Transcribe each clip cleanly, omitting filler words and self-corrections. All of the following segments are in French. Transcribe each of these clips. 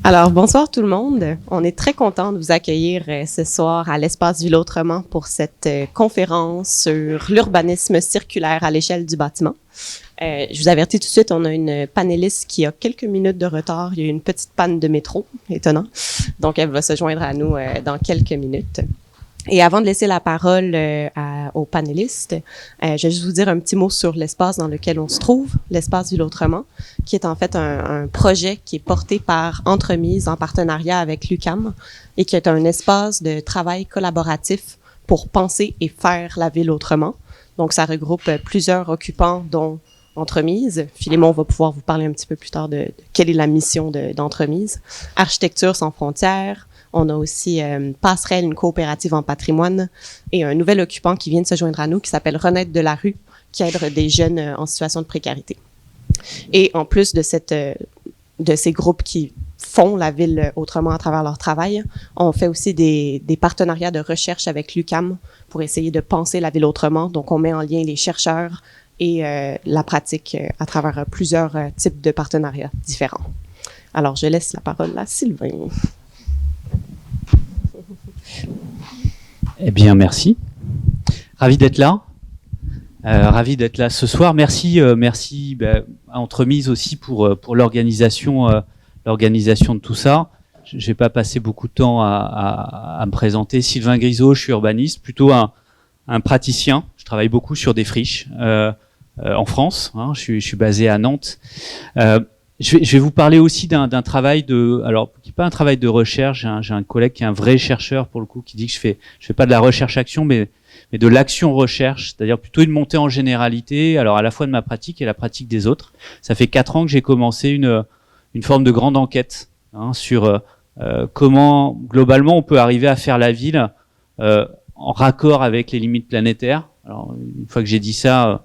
Alors, bonsoir tout le monde. On est très content de vous accueillir ce soir à l'Espace Ville Autrement pour cette conférence sur l'urbanisme circulaire à l'échelle du bâtiment. Je vous avertis tout de suite, on a une panéliste qui a quelques minutes de retard. Il y a eu une petite panne de métro, étonnant. Donc, elle va se joindre à nous dans quelques minutes. Et avant de laisser la parole aux panélistes, je vais juste vous dire un petit mot sur l'espace dans lequel on se trouve, l'espace Ville Autrement, qui est en fait un projet qui est porté par Entremise en partenariat avec l'UQAM et qui est un espace de travail collaboratif pour penser et faire la ville autrement. Donc, ça regroupe plusieurs occupants, dont Entremise. Philémon va pouvoir vous parler un petit peu plus tard de quelle est la mission d'Entremise. Architecture sans frontières. On a aussi Passerelle, une coopérative en patrimoine, et un nouvel occupant qui vient de se joindre à nous, qui s'appelle Renaître de la rue, qui aide des jeunes en situation de précarité. Et en plus de ces groupes qui font la ville autrement à travers leur travail, on fait aussi des partenariats de recherche avec l'UQAM pour essayer de penser la ville autrement. Donc, on met en lien les chercheurs et la pratique à travers plusieurs types de partenariats différents. Alors, je laisse la parole à Sylvain. Eh bien, merci. Ravi d'être là. Ravi d'être là ce soir. Merci à Entremise aussi pour l'organisation de tout ça. Je vais pas passer beaucoup de temps à me présenter. Sylvain Grisot, je suis urbaniste, plutôt un praticien. Je travaille beaucoup sur des friches en France. Hein, je suis basé à Nantes. Je vais vous parler aussi d'un travail qui n'est pas un travail de recherche. J'ai un collègue qui est un vrai chercheur pour le coup, qui dit que je fais pas de la recherche-action, mais de l'action-recherche, c'est-à-dire plutôt une montée en généralité, alors à la fois de ma pratique et la pratique des autres. Ça fait 4 ans que j'ai commencé une forme de grande enquête sur comment globalement on peut arriver à faire la ville en raccord avec les limites planétaires. Alors une fois que j'ai dit ça.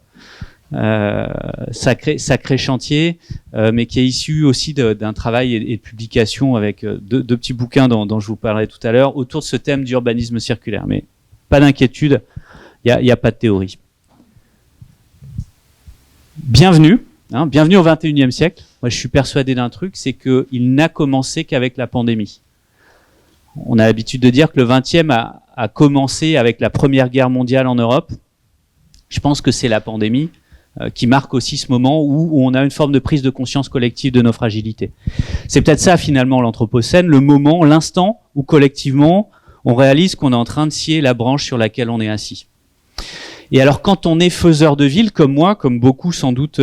Sacré chantier, mais qui est issu aussi d'un travail et de publication avec deux petits bouquins dont je vous parlerai tout à l'heure autour de ce thème d'urbanisme circulaire. Mais pas d'inquiétude, il y a pas de théorie. Bienvenue au XXIe siècle. Moi, je suis persuadé d'un truc, c'est qu'il n'a commencé qu'avec la pandémie. On a l'habitude de dire que le XXe a commencé avec la Première Guerre mondiale en Europe. Je pense que c'est la pandémie qui marque aussi ce moment où on a une forme de prise de conscience collective de nos fragilités. C'est peut-être ça finalement l'anthropocène, le moment, l'instant où collectivement on réalise qu'on est en train de scier la branche sur laquelle on est assis. Et alors quand on est faiseur de ville comme moi, comme beaucoup sans doute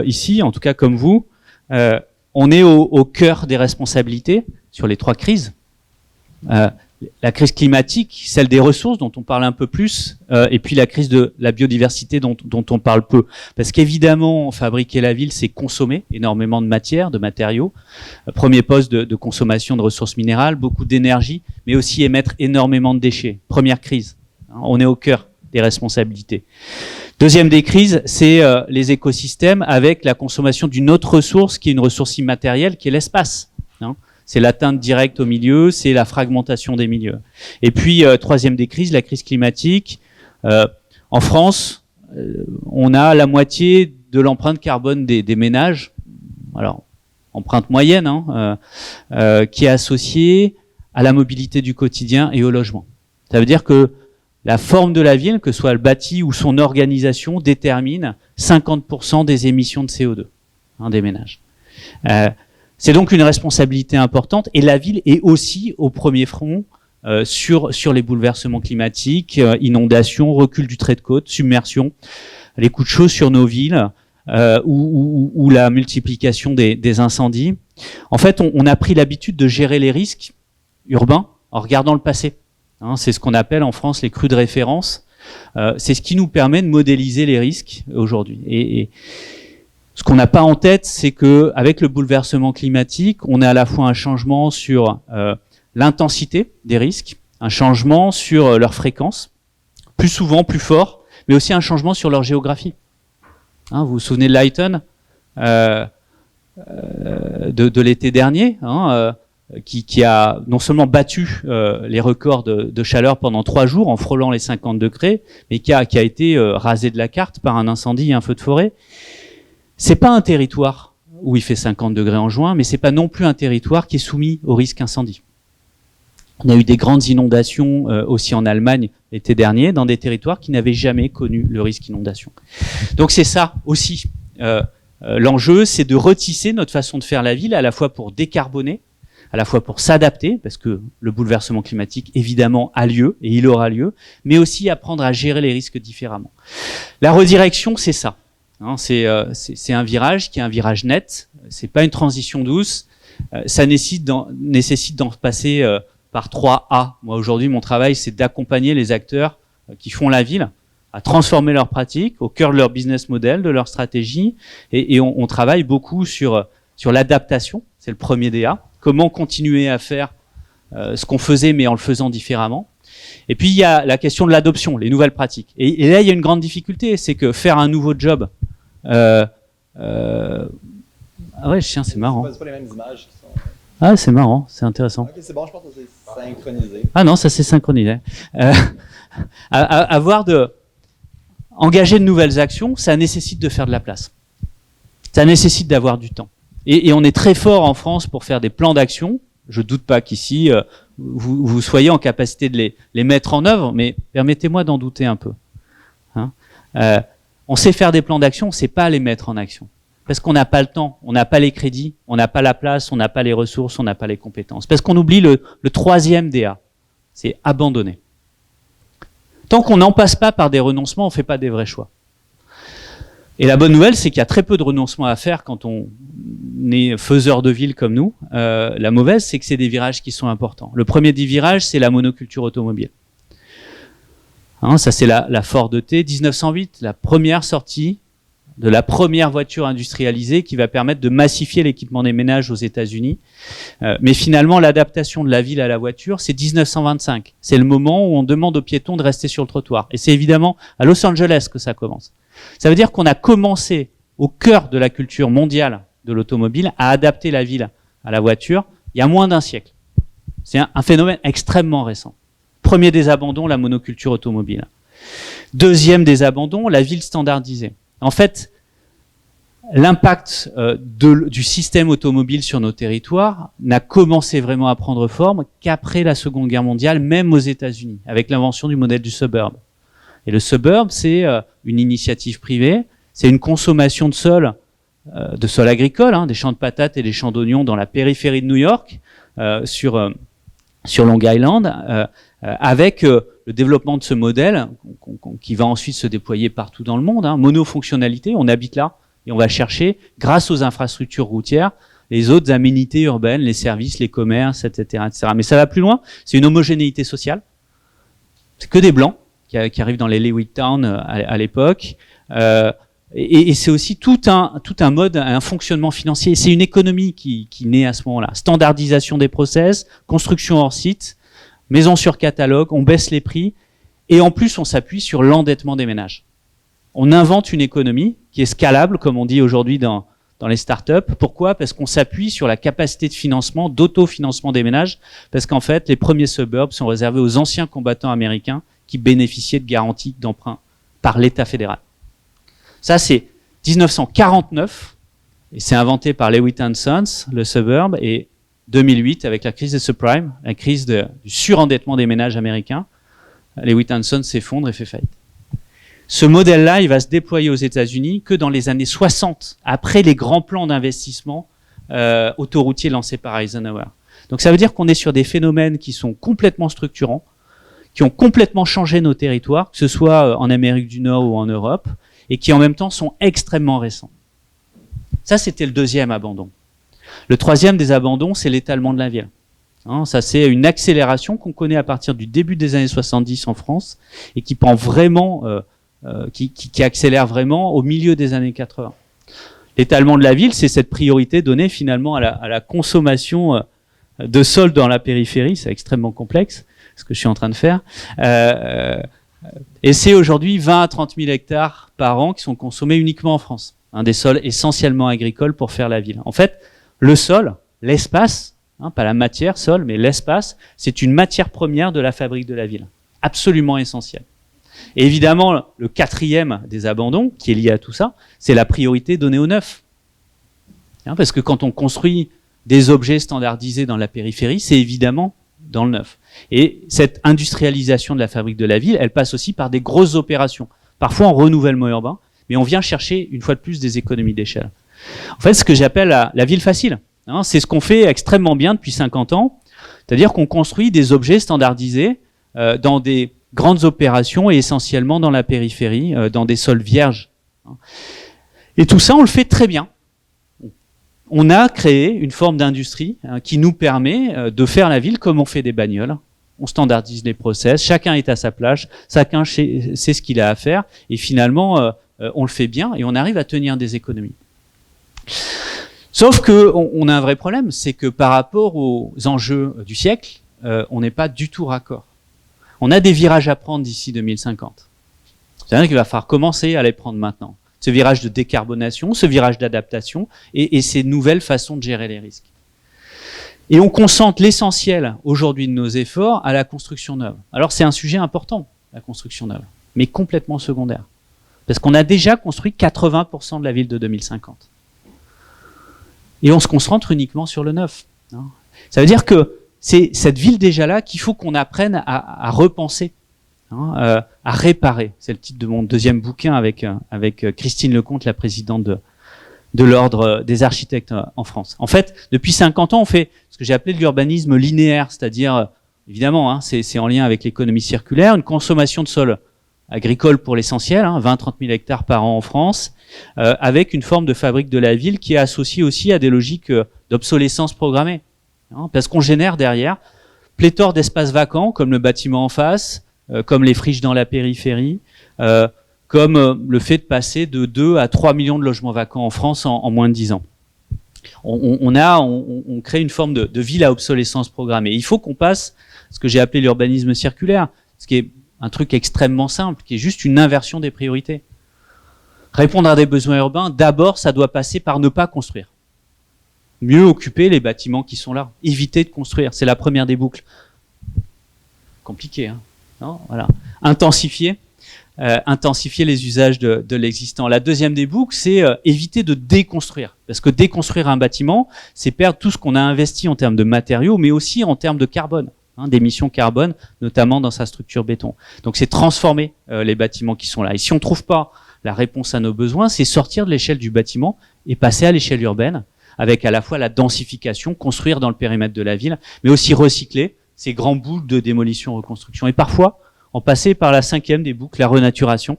ici, en tout cas comme vous, on est au cœur des responsabilités sur les 3 crises. La crise climatique, celle des ressources dont on parle un peu plus, et puis la crise de la biodiversité dont on parle peu. Parce qu'évidemment, fabriquer la ville, c'est consommer énormément de matière, de matériaux. Premier poste de consommation de ressources minérales, beaucoup d'énergie, mais aussi émettre énormément de déchets. Première crise. On est au cœur des responsabilités. Deuxième des crises, c'est les écosystèmes avec la consommation d'une autre ressource qui est une ressource immatérielle, qui est l'espace. C'est l'atteinte directe au milieu, c'est la fragmentation des milieux. Et puis, troisième des crises, la crise climatique. En France, on a la moitié de l'empreinte carbone des ménages, alors empreinte moyenne, qui est associée à la mobilité du quotidien et au logement. Ça veut dire que la forme de la ville, que ce soit le bâti ou son organisation, détermine 50% des émissions de CO2 des ménages. C'est donc une responsabilité importante et la ville est aussi au premier front sur les bouleversements climatiques, inondations, recul du trait de côte, submersion, les coups de chaud sur nos villes ou la multiplication des incendies. En fait, on a pris l'habitude de gérer les risques urbains en regardant le passé. C'est ce qu'on appelle en France les crues de référence. C'est ce qui nous permet de modéliser les risques aujourd'hui. Et ce qu'on n'a pas en tête, c'est que avec le bouleversement climatique, on a à la fois un changement sur l'intensité des risques, un changement sur leur fréquence, plus souvent, plus fort, mais aussi un changement sur leur géographie. Vous vous souvenez de Lighton de l'été dernier, qui a non seulement battu les records de chaleur pendant 3 jours en frôlant les 50 degrés, mais qui a été rasé de la carte par un incendie et un feu de forêt. C'est pas un territoire où il fait 50 degrés en juin, mais c'est pas non plus un territoire qui est soumis au risque incendie. On a eu des grandes inondations aussi en Allemagne l'été dernier, dans des territoires qui n'avaient jamais connu le risque inondation. Donc c'est ça aussi. L'enjeu, c'est de retisser notre façon de faire la ville, à la fois pour décarboner, à la fois pour s'adapter, parce que le bouleversement climatique, évidemment, a lieu, et il aura lieu, mais aussi apprendre à gérer les risques différemment. La redirection, c'est ça. Hein, c'est un virage qui est un virage net, c'est pas une transition douce, ça nécessite d'en passer par 3 A. Moi, aujourd'hui, mon travail, c'est d'accompagner les acteurs qui font la ville à transformer leurs pratiques au cœur de leur business model, de leur stratégie. Et on travaille beaucoup sur l'adaptation. C'est le premier DA. Comment continuer à faire ce qu'on faisait, mais en le faisant différemment. Et puis, il y a la question de l'adoption, les nouvelles pratiques. Et là, il y a une grande difficulté, c'est que faire un nouveau job... Ah ouais, chien, c'est marrant. C'est pas les mêmes images qui sont... Ah, c'est marrant, c'est intéressant. Ok, c'est bon, je pense que c'est synchronisé. Ah non, ça s'est synchronisé. Engager de nouvelles actions, ça nécessite de faire de la place. Ça nécessite d'avoir du temps. Et on est très fort en France pour faire des plans d'action. Je doute pas qu'ici, vous soyez en capacité de les mettre en œuvre, mais permettez-moi d'en douter un peu. Hein, on sait faire des plans d'action, on sait pas les mettre en action. Parce qu'on n'a pas le temps, on n'a pas les crédits, on n'a pas la place, on n'a pas les ressources, on n'a pas les compétences. Parce qu'on oublie le troisième DA, c'est abandonner. Tant qu'on n'en passe pas par des renoncements, on ne fait pas des vrais choix. Et la bonne nouvelle, c'est qu'il y a très peu de renoncements à faire quand on est faiseur de ville comme nous. La mauvaise, c'est que c'est des virages qui sont importants. Le premier des virages, c'est la monoculture automobile. Hein, ça, c'est la Ford T, 1908, la première sortie de la première voiture industrialisée qui va permettre de massifier l'équipement des ménages aux États-Unis. Mais finalement, l'adaptation de la ville à la voiture, c'est 1925. C'est le moment où on demande aux piétons de rester sur le trottoir. Et c'est évidemment à Los Angeles que ça commence. Ça veut dire qu'on a commencé au cœur de la culture mondiale de l'automobile à adapter la ville à la voiture il y a moins d'un siècle. C'est un phénomène extrêmement récent. Premier des abandons, la monoculture automobile. Deuxième des abandons, la ville standardisée. En fait, l'impact du système automobile sur nos territoires n'a commencé vraiment à prendre forme qu'après la Seconde Guerre mondiale, même aux États-Unis, avec l'invention du modèle du suburb. Et le suburb, c'est une initiative privée, c'est une consommation de sol agricole, hein, des champs de patates et des champs d'oignons dans la périphérie de New York, sur Long Island, avec le développement de ce modèle qui va ensuite se déployer partout dans le monde. Hein. Monofonctionnalité, on habite là et on va chercher, grâce aux infrastructures routières, les autres aménités urbaines, les services, les commerces, etc., etc. Mais ça va plus loin, c'est une homogénéité sociale. C'est que des blancs qui arrivent dans les Leawood Town à l'époque. Et c'est aussi tout un mode, un fonctionnement financier. C'est une économie qui naît à ce moment-là. Standardisation des process, construction hors site, maison sur catalogue, on baisse les prix, et en plus on s'appuie sur l'endettement des ménages. On invente une économie qui est scalable, comme on dit aujourd'hui dans les startups. Pourquoi? Parce qu'on s'appuie sur la capacité de financement, d'autofinancement des ménages, parce qu'en fait, les premiers suburbs sont réservés aux anciens combattants américains qui bénéficiaient de garanties d'emprunt par l'État fédéral. Ça, c'est 1949, et c'est inventé par Leavitt & Sons, le suburb, et 2008, avec la crise des subprimes, la crise du surendettement des ménages américains, Leavitt & Sons s'effondre et fait faillite. Ce modèle-là, il va se déployer aux États-Unis que dans les années 60, après les grands plans d'investissement autoroutiers lancés par Eisenhower. Donc ça veut dire qu'on est sur des phénomènes qui sont complètement structurants, qui ont complètement changé nos territoires, que ce soit en Amérique du Nord ou en Europe, et qui en même temps sont extrêmement récents. Ça, c'était le deuxième abandon. Le troisième des abandons, c'est l'étalement de la ville. Hein, ça, c'est une accélération qu'on connaît à partir du début des années 70 en France et qui prend vraiment, qui accélère vraiment au milieu des années 80. L'étalement de la ville, c'est cette priorité donnée finalement à la consommation de sol dans la périphérie. C'est extrêmement complexe, ce que je suis en train de faire. Et c'est aujourd'hui 20 à 30 000 hectares par an qui sont consommés uniquement en France. Hein, des sols essentiellement agricoles pour faire la ville. En fait, le sol, l'espace, hein, pas la matière, sol, mais l'espace, c'est une matière première de la fabrique de la ville. Absolument essentielle. Et évidemment, le quatrième des abandons, qui est lié à tout ça, c'est la priorité donnée au neuf. Parce que quand on construit des objets standardisés dans la périphérie, c'est évidemment dans le neuf. Et cette industrialisation de la fabrique de la ville, elle passe aussi par des grosses opérations, parfois en renouvellement urbain, mais on vient chercher, une fois de plus, des économies d'échelle. En fait, ce que j'appelle la ville facile, c'est ce qu'on fait extrêmement bien depuis 50 ans, c'est-à-dire qu'on construit des objets standardisés dans des grandes opérations et essentiellement dans la périphérie, dans des sols vierges. Et tout ça, on le fait très bien. On a créé une forme d'industrie qui nous permet de faire la ville comme on fait des bagnoles. On standardise les process, chacun est à sa place, chacun sait ce qu'il a à faire, et finalement, on le fait bien et on arrive à tenir des économies. Sauf que on a un vrai problème, c'est que par rapport aux enjeux du siècle, on n'est pas du tout raccord. On a des virages à prendre d'ici 2050. C'est-à-dire qu'il va falloir commencer à les prendre maintenant. Ce virage de décarbonation, ce virage d'adaptation et ces nouvelles façons de gérer les risques. Et on concentre l'essentiel aujourd'hui de nos efforts à la construction neuve. Alors c'est un sujet important, la construction neuve, mais complètement secondaire. Parce qu'on a déjà construit 80% de la ville de 2050. Et on se concentre uniquement sur le neuf. Ça veut dire que c'est cette ville déjà là qu'il faut qu'on apprenne à repenser. À réparer. C'est le titre de mon deuxième bouquin avec Christine Lecomte, la présidente de l'Ordre des architectes en France. En fait, depuis 50 ans, on fait ce que j'ai appelé de l'urbanisme linéaire, c'est-à-dire, évidemment, c'est en lien avec l'économie circulaire, une consommation de sol agricole pour l'essentiel, 20-30 000 hectares par an en France, avec une forme de fabrique de la ville qui est associée aussi à des logiques d'obsolescence programmée. Parce qu'on génère derrière pléthore d'espaces vacants, comme le bâtiment en face, comme les friches dans la périphérie, comme le fait de passer de 2 à 3 millions de logements vacants en France en moins de 10 ans. On crée une forme de ville à obsolescence programmée. Il faut qu'on passe ce que j'ai appelé l'urbanisme circulaire, ce qui est un truc extrêmement simple, qui est juste une inversion des priorités. Répondre à des besoins urbains, d'abord, ça doit passer par ne pas construire. Mieux occuper les bâtiments qui sont là. Éviter de construire. C'est la première des boucles. Compliqué, Non, voilà. Intensifier les usages de l'existant. La deuxième des boucles, c'est éviter de déconstruire. Parce que déconstruire un bâtiment, c'est perdre tout ce qu'on a investi en termes de matériaux, mais aussi en termes de carbone, d'émissions carbone, notamment dans sa structure béton. Donc c'est transformer les bâtiments qui sont là. Et si on ne trouve pas la réponse à nos besoins, c'est sortir de l'échelle du bâtiment et passer à l'échelle urbaine, avec à la fois la densification, construire dans le périmètre de la ville, mais aussi recycler ces grands boucles de démolition-reconstruction. Et parfois, en passer par la cinquième des boucles, la renaturation,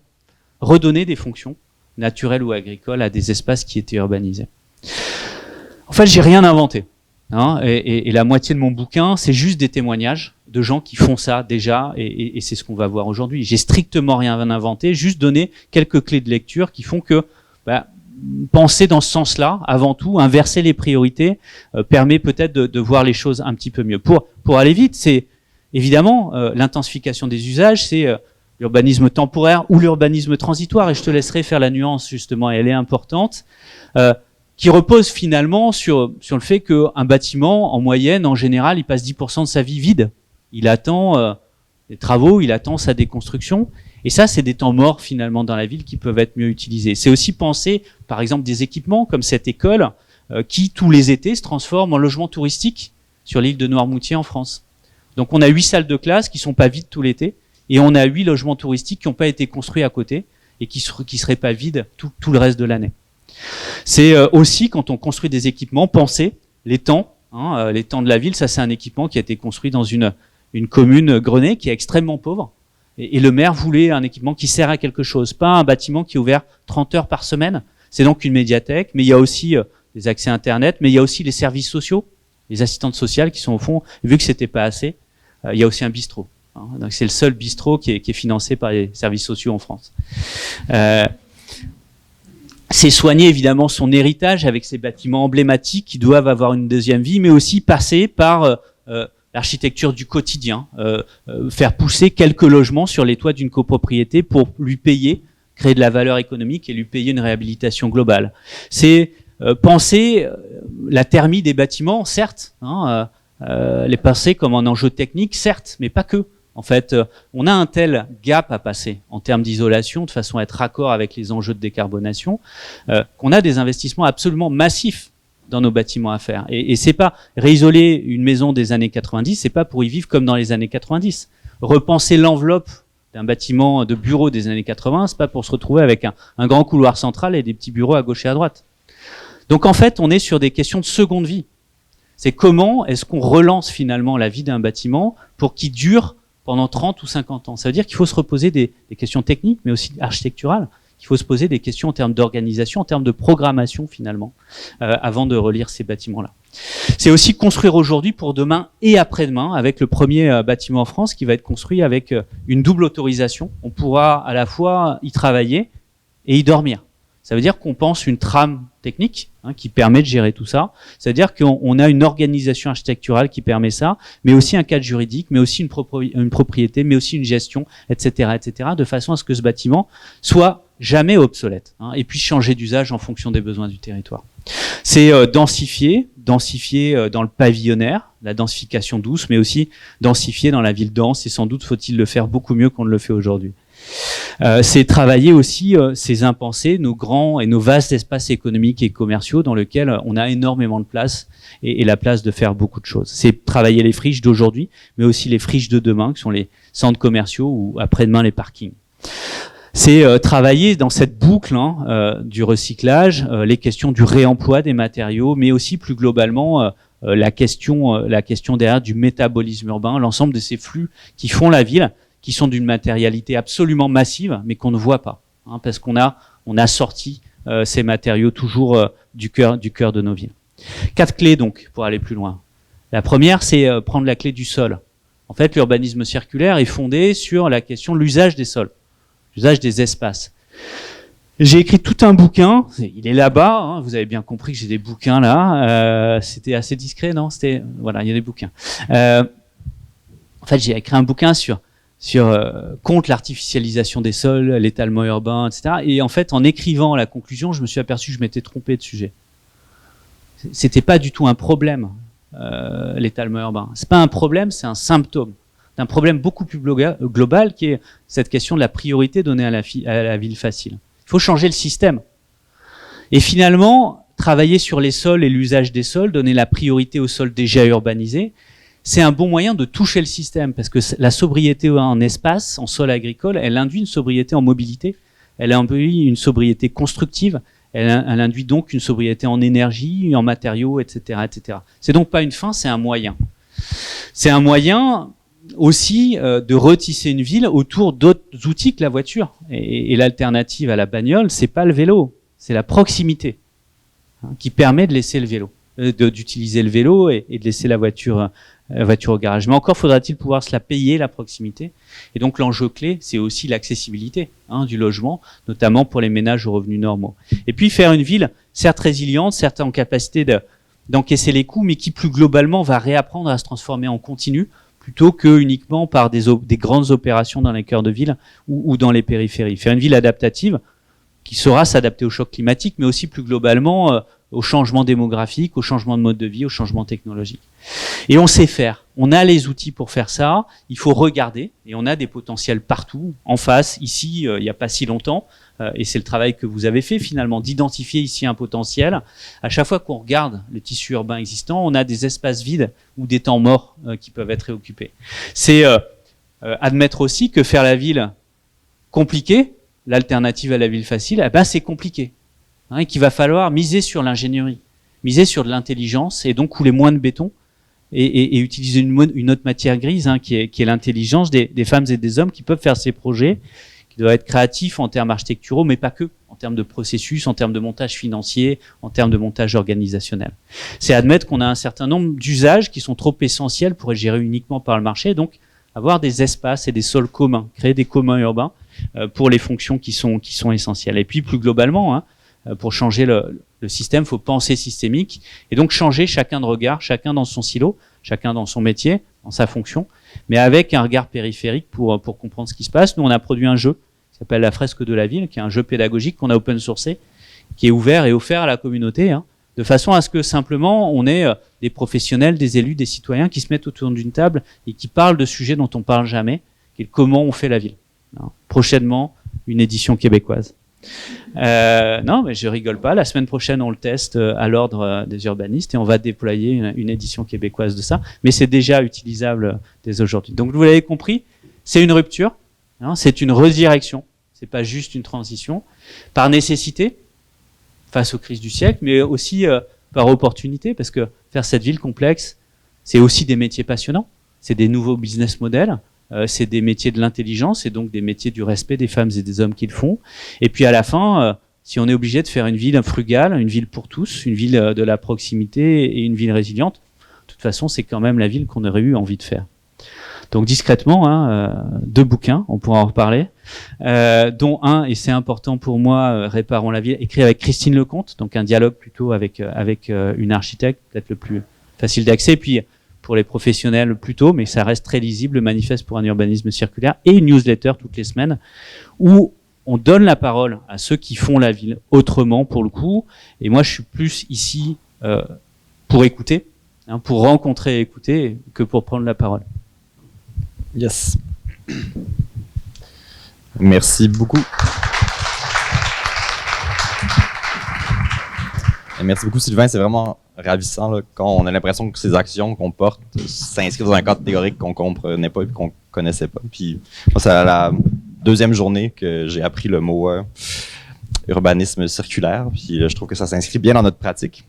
redonner des fonctions naturelles ou agricoles à des espaces qui étaient urbanisés. En fait, j'ai rien inventé. Et la moitié de mon bouquin, c'est juste des témoignages de gens qui font ça déjà, et c'est ce qu'on va voir aujourd'hui. J'ai strictement rien inventé, juste donné quelques clés de lecture qui font que penser dans ce sens-là, avant tout, inverser les priorités, permet peut-être de voir les choses un petit peu mieux. Pour aller vite, c'est évidemment l'intensification des usages, c'est l'urbanisme temporaire ou l'urbanisme transitoire, et je te laisserai faire la nuance justement, et elle est importante, qui repose finalement sur le fait qu'un bâtiment, en moyenne, en général, il passe 10% de sa vie vide. Il attend les travaux, il attend sa déconstruction. Et ça, c'est des temps morts finalement dans la ville qui peuvent être mieux utilisés. C'est aussi penser, par exemple, des équipements comme cette école qui, tous les étés, se transforme en logement touristique sur l'île de Noirmoutier en France. Donc on a 8 salles de classe qui sont pas vides tout l'été, et on a 8 logements touristiques qui n'ont pas été construits à côté et qui seraient pas vides tout le reste de l'année. C'est aussi, quand on construit des équipements, penser les temps de la ville. Ça, c'est un équipement qui a été construit dans une commune Grenay qui est extrêmement pauvre. Et le maire voulait un équipement qui sert à quelque chose, pas un bâtiment qui est ouvert 30 heures par semaine. C'est donc une médiathèque, mais il y a aussi des accès Internet, mais il y a aussi les services sociaux, les assistantes sociales qui sont au fond, vu que c'était pas assez, il y a aussi un bistrot. Donc c'est le seul bistrot qui est financé par les services sociaux en France. C'est soigner évidemment son héritage avec ces bâtiments emblématiques qui doivent avoir une deuxième vie, mais aussi passer par l'architecture du quotidien, faire pousser quelques logements sur les toits d'une copropriété pour lui payer, créer de la valeur économique et lui payer une réhabilitation globale. C'est penser la thermie des bâtiments, certes, les penser comme un enjeu technique, certes, mais pas que. En fait, on a un tel gap à passer en termes d'isolation, de façon à être raccord avec les enjeux de décarbonation, qu'on a des investissements absolument massifs dans nos bâtiments à faire. Et c'est pas réisoler une maison des années 90, c'est pas pour y vivre comme dans les années 90. Repenser l'enveloppe d'un bâtiment de bureau des années 80, c'est pas pour se retrouver avec un grand couloir central et des petits bureaux à gauche et à droite. Donc en fait, on est sur des questions de seconde vie. C'est comment est-ce qu'on relance finalement la vie d'un bâtiment pour qu'il dure pendant 30 ou 50 ans. Ça veut dire qu'il faut se reposer des questions techniques, mais aussi architecturales. Il faut se poser des questions en termes d'organisation, en termes de programmation finalement, avant de relire ces bâtiments-là. C'est aussi construire aujourd'hui pour demain et après-demain, avec le premier bâtiment en France qui va être construit avec une double autorisation. On pourra à la fois y travailler et y dormir. Ça veut dire qu'on pense une trame technique qui permet de gérer tout ça. C'est-à-dire qu'on a une organisation architecturale qui permet ça, mais aussi un cadre juridique, mais aussi une propriété, mais aussi une gestion, etc., de façon à ce que ce bâtiment soit jamais obsolète et puisse changer d'usage en fonction des besoins du territoire. C'est densifier dans le pavillonnaire, la densification douce, mais aussi densifier dans la ville dense, et sans doute faut-il le faire beaucoup mieux qu'on ne le fait aujourd'hui. C'est travailler aussi ces impensés, nos grands et nos vastes espaces économiques et commerciaux dans lesquels on a énormément de place et la place de faire beaucoup de choses. C'est travailler les friches d'aujourd'hui, mais aussi les friches de demain, qui sont les centres commerciaux ou après-demain les parkings. C'est travailler dans cette boucle du recyclage, les questions du réemploi des matériaux, mais aussi plus globalement la question derrière du métabolisme urbain, l'ensemble de ces flux qui font la ville, qui sont d'une matérialité absolument massive, mais qu'on ne voit pas, parce qu'on a sorti ces matériaux toujours du cœur de nos villes. 4 clés donc pour aller plus loin. La première, c'est prendre la clé du sol. En fait, l'urbanisme circulaire est fondé sur la question de l'usage des sols, l'usage des espaces. J'ai écrit tout un bouquin, il est là-bas, vous avez bien compris que j'ai des bouquins là, c'était assez discret, non ? Voilà, il y a des bouquins. En fait, j'ai écrit un bouquin contre l'artificialisation des sols, l'étalement urbain, etc. Et en fait, en écrivant la conclusion, je me suis aperçu que je m'étais trompé de sujet. C'était pas du tout un problème, l'étalement urbain. C'est pas un problème, c'est un symptôme d'un problème beaucoup plus global qui est cette question de la priorité donnée à la ville facile. Il faut changer le système. Et finalement, travailler sur les sols et l'usage des sols, donner la priorité aux sols déjà urbanisés, c'est un bon moyen de toucher le système, parce que la sobriété en espace, en sol agricole, elle induit une sobriété en mobilité, elle induit une sobriété constructive, elle induit donc une sobriété en énergie, en matériaux, etc., etc. C'est donc pas une fin, c'est un moyen. C'est un moyen aussi de retisser une ville autour d'autres outils que la voiture. Et l'alternative à la bagnole, c'est pas le vélo, c'est la proximité qui permet de laisser le vélo, d'utiliser le vélo et de laisser la voiture au garage. Mais encore faudra-t-il pouvoir se la payer, la proximité. Et donc l'enjeu clé, c'est aussi l'accessibilité du logement, notamment pour les ménages aux revenus normaux. Et puis faire une ville certes résiliente, certes en capacité d'encaisser les coûts, mais qui plus globalement va réapprendre à se transformer en continu, plutôt que uniquement par des grandes opérations dans les cœurs de ville ou dans les périphéries. Faire une ville adaptative qui saura s'adapter au choc climatique, mais aussi plus globalement au changement démographique, au changement de mode de vie, au changement technologique. Et on sait faire. On a les outils pour faire ça. Il faut regarder. Et on a des potentiels partout, en face, ici, il n'y a pas si longtemps. Et c'est le travail que vous avez fait finalement, d'identifier ici un potentiel. À chaque fois qu'on regarde le tissu urbain existant, on a des espaces vides ou des temps morts qui peuvent être réoccupés. C'est admettre aussi que faire la ville compliquée, l'alternative à la ville facile, c'est compliqué. Et qu'il va falloir miser sur l'ingénierie, miser sur de l'intelligence et donc couler moins de béton et utiliser une autre matière grise qui est l'intelligence des femmes et des hommes qui peuvent faire ces projets, qui doivent être créatifs en termes architecturaux, mais pas que, en termes de processus, en termes de montage financier, en termes de montage organisationnel. C'est admettre qu'on a un certain nombre d'usages qui sont trop essentiels pour être gérés uniquement par le marché, donc avoir des espaces et des sols communs, créer des communs urbains pour les fonctions qui sont essentielles. Et puis plus globalement, pour changer le système, il faut penser systémique et donc changer chacun de regard, chacun dans son silo, chacun dans son métier, dans sa fonction, mais avec un regard périphérique pour comprendre ce qui se passe. Nous, on a produit un jeu qui s'appelle La Fresque de la Ville, qui est un jeu pédagogique qu'on a open sourcé, qui est ouvert et offert à la communauté, de façon à ce que simplement on ait des professionnels, des élus, des citoyens qui se mettent autour d'une table et qui parlent de sujets dont on parle jamais, qui est comment on fait la ville. Prochainement, une édition québécoise. Non, mais je rigole pas. La semaine prochaine, on le teste à l'ordre des urbanistes et on va déployer une édition québécoise de ça. Mais c'est déjà utilisable dès aujourd'hui. Donc, vous l'avez compris, c'est une rupture, hein, c'est une redirection. C'est pas juste une transition par nécessité face aux crises du siècle, mais aussi par opportunité, parce que faire cette ville complexe, c'est aussi des métiers passionnants. C'est des nouveaux business models. C'est des métiers de l'intelligence et donc des métiers du respect des femmes et des hommes qui le font. Et puis à la fin, si on est obligé de faire une ville frugale, une ville pour tous, une ville de la proximité et une ville résiliente, de toute façon, c'est quand même la ville qu'on aurait eu envie de faire. Donc discrètement, hein, 2 bouquins, on pourra en reparler, dont un, et c'est important pour moi, Réparons la ville, écrit avec Christine Lecomte, donc un dialogue plutôt avec une architecte, peut-être le plus facile d'accès, puis pour les professionnels plutôt, mais ça reste très lisible, le manifeste pour un urbanisme circulaire, et une newsletter toutes les semaines, où on donne la parole à ceux qui font la ville autrement, pour le coup, et moi je suis plus ici pour écouter, hein, pour rencontrer et écouter, que pour prendre la parole. Yes. Merci beaucoup. Et merci beaucoup, Sylvain. C'est vraiment ravissant là, quand on a l'impression que ces actions qu'on porte s'inscrivent dans un cadre théorique qu'on comprenait pas et qu'on connaissait pas. Puis moi, c'est la 2e journée que j'ai appris le mot urbanisme circulaire. Puis je trouve que ça s'inscrit bien dans notre pratique.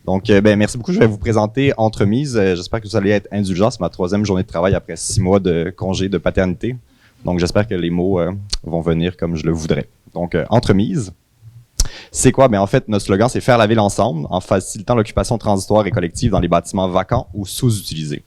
Donc, merci beaucoup. Je vais vous présenter Entremise. J'espère que vous allez être indulgents. C'est ma 3e journée de travail après 6 mois de congé de paternité. Donc, j'espère que les mots vont venir comme je le voudrais. Donc, Entremise. C'est quoi? En fait, notre slogan, c'est faire la ville ensemble en facilitant l'occupation transitoire et collective dans les bâtiments vacants ou sous-utilisés.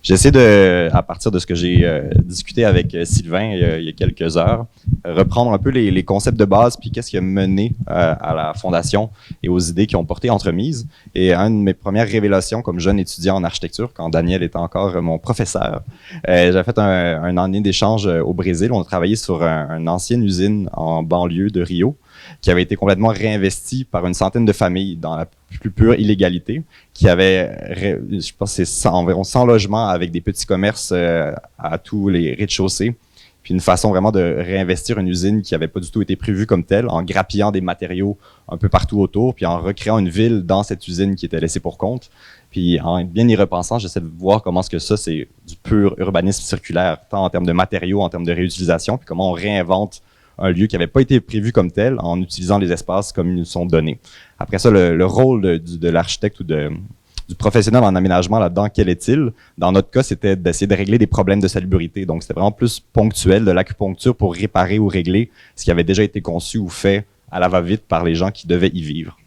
J'essaie de, à partir de ce que j'ai discuté avec Sylvain il y a quelques heures, reprendre un peu les concepts de base, puis qu'est-ce qui a mené à la fondation et aux idées qui ont porté Entremise. Et une de mes premières révélations comme jeune étudiant en architecture, quand Daniel était encore mon professeur, j'avais fait un année d'échange au Brésil. On a travaillé sur une ancienne usine en banlieue de Rio, qui avait été complètement réinvesti par une centaine de familles dans la plus pure illégalité, qui avait, je pense, c'est environ 100 logements avec des petits commerces à tous les rez-de-chaussée, puis une façon vraiment de réinvestir une usine qui n'avait pas du tout été prévue comme telle, en grappillant des matériaux un peu partout autour, puis en recréant une ville dans cette usine qui était laissée pour compte. Puis en bien y repensant, j'essaie de voir comment est-ce que ça, c'est du pur urbanisme circulaire, tant en termes de matériaux, en termes de réutilisation, puis comment on réinvente un lieu qui n'avait pas été prévu comme tel en utilisant les espaces comme ils nous sont donnés. Après ça, le rôle de l'architecte ou du professionnel en aménagement là-dedans, quel est-il? Dans notre cas, c'était d'essayer de régler des problèmes de salubrité. Donc, c'était vraiment plus ponctuel, de l'acupuncture pour réparer ou régler ce qui avait déjà été conçu ou fait à la va-vite par les gens qui devaient y vivre.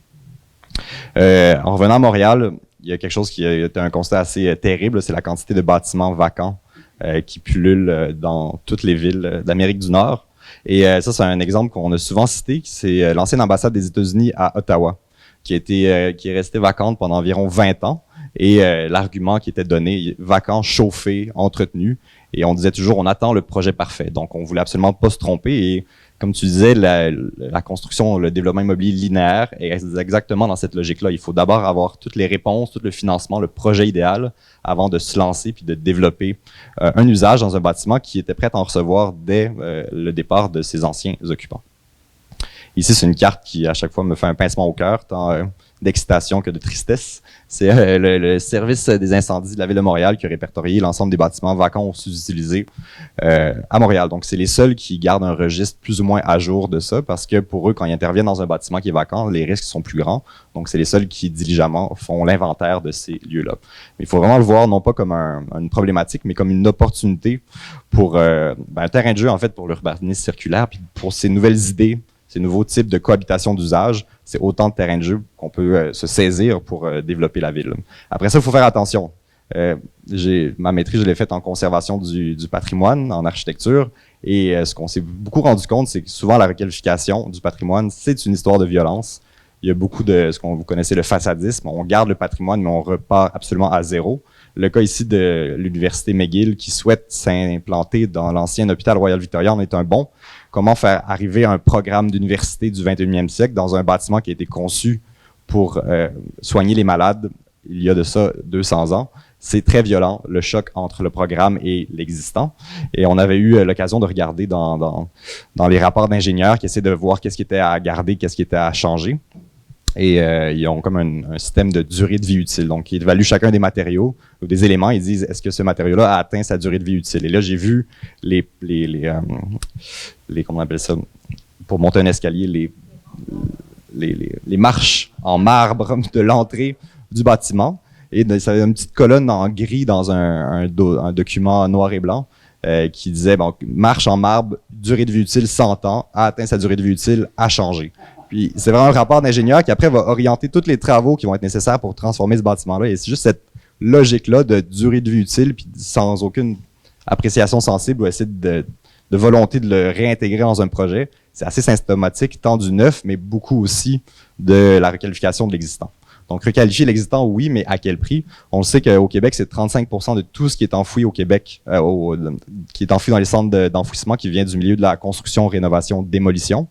En revenant à Montréal, il y a quelque chose qui a été un constat assez terrible, c'est la quantité de bâtiments vacants qui pullulent dans toutes les villes d'Amérique du Nord. Et ça, c'est un exemple qu'on a souvent cité, c'est l'ancienne ambassade des États-Unis à Ottawa, qui est restée vacante pendant environ 20 ans. Et l'argument qui était donné, vacant, chauffé, entretenu. Et on disait toujours, on attend le projet parfait. Donc, on voulait absolument pas se tromper. Et comme tu disais, la construction, le développement immobilier linéaire est exactement dans cette logique-là. Il faut d'abord avoir toutes les réponses, tout le financement, le projet idéal avant de se lancer puis de développer un usage dans un bâtiment qui était prêt à en recevoir dès le départ de ses anciens occupants. Ici, c'est une carte qui, à chaque fois, me fait un pincement au cœur, tant d'excitation que de tristesse. C'est le service des incendies de la Ville de Montréal qui a répertorié l'ensemble des bâtiments vacants ou sous-utilisés à Montréal. Donc, c'est les seuls qui gardent un registre plus ou moins à jour de ça, parce que pour eux, quand ils interviennent dans un bâtiment qui est vacant, les risques sont plus grands. Donc, c'est les seuls qui, diligemment, font l'inventaire de ces lieux-là. Mais il faut vraiment le voir, non pas comme une problématique, mais comme une opportunité pour un terrain de jeu, en fait, pour l'urbanisme circulaire, puis pour ces nouvelles idées, ces nouveaux types de cohabitation d'usage, c'est autant de terrains de jeu qu'on peut se saisir pour développer la ville. Après ça, il faut faire attention. Ma maîtrise, je l'ai faite en conservation du patrimoine, en architecture, et ce qu'on s'est beaucoup rendu compte, c'est que souvent la requalification du patrimoine, c'est une histoire de violence. Il y a beaucoup de ce qu'on vous connaissez, le façadisme. On garde le patrimoine, mais on repart absolument à zéro. Le cas ici de l'Université McGill qui souhaite s'implanter dans l'ancien hôpital Royal Victoria en est un bon. Comment faire arriver un programme d'université du 21e siècle dans un bâtiment qui a été conçu pour soigner les malades il y a de ça 200 ans. c'est très violent, le choc entre le programme et l'existant. Et on avait eu l'occasion de regarder dans les rapports d'ingénieurs qui essaient de voir qu'est-ce qui était à garder, qu'est-ce qui était à changer. Et ils ont comme un système de durée de vie utile. Donc, ils évaluent chacun des matériaux ou des éléments. Ils disent, est-ce que ce matériau-là a atteint sa durée de vie utile? Et là, j'ai vu les comment on appelle ça? Pour monter un escalier, les marches en marbre de l'entrée du bâtiment. Et ça avait une petite colonne en gris dans un document noir et blanc qui disait, bon, marche en marbre, durée de vie utile 100 ans, a atteint sa durée de vie utile, a changé. Puis c'est vraiment un rapport d'ingénieur qui après va orienter tous les travaux qui vont être nécessaires pour transformer ce bâtiment-là. Et c'est juste cette logique-là de durée de vie utile, puis sans aucune appréciation sensible ou essayer de volonté de le réintégrer dans un projet. C'est assez symptomatique tant du neuf, mais beaucoup aussi de la requalification de l'existant. Donc, requalifier l'existant, oui, mais à quel prix? On le sait qu'au Québec, c'est 35% de tout ce qui est enfoui au Québec, qui est enfoui dans les centres d'enfouissement, qui vient du milieu de la construction, rénovation, démolition.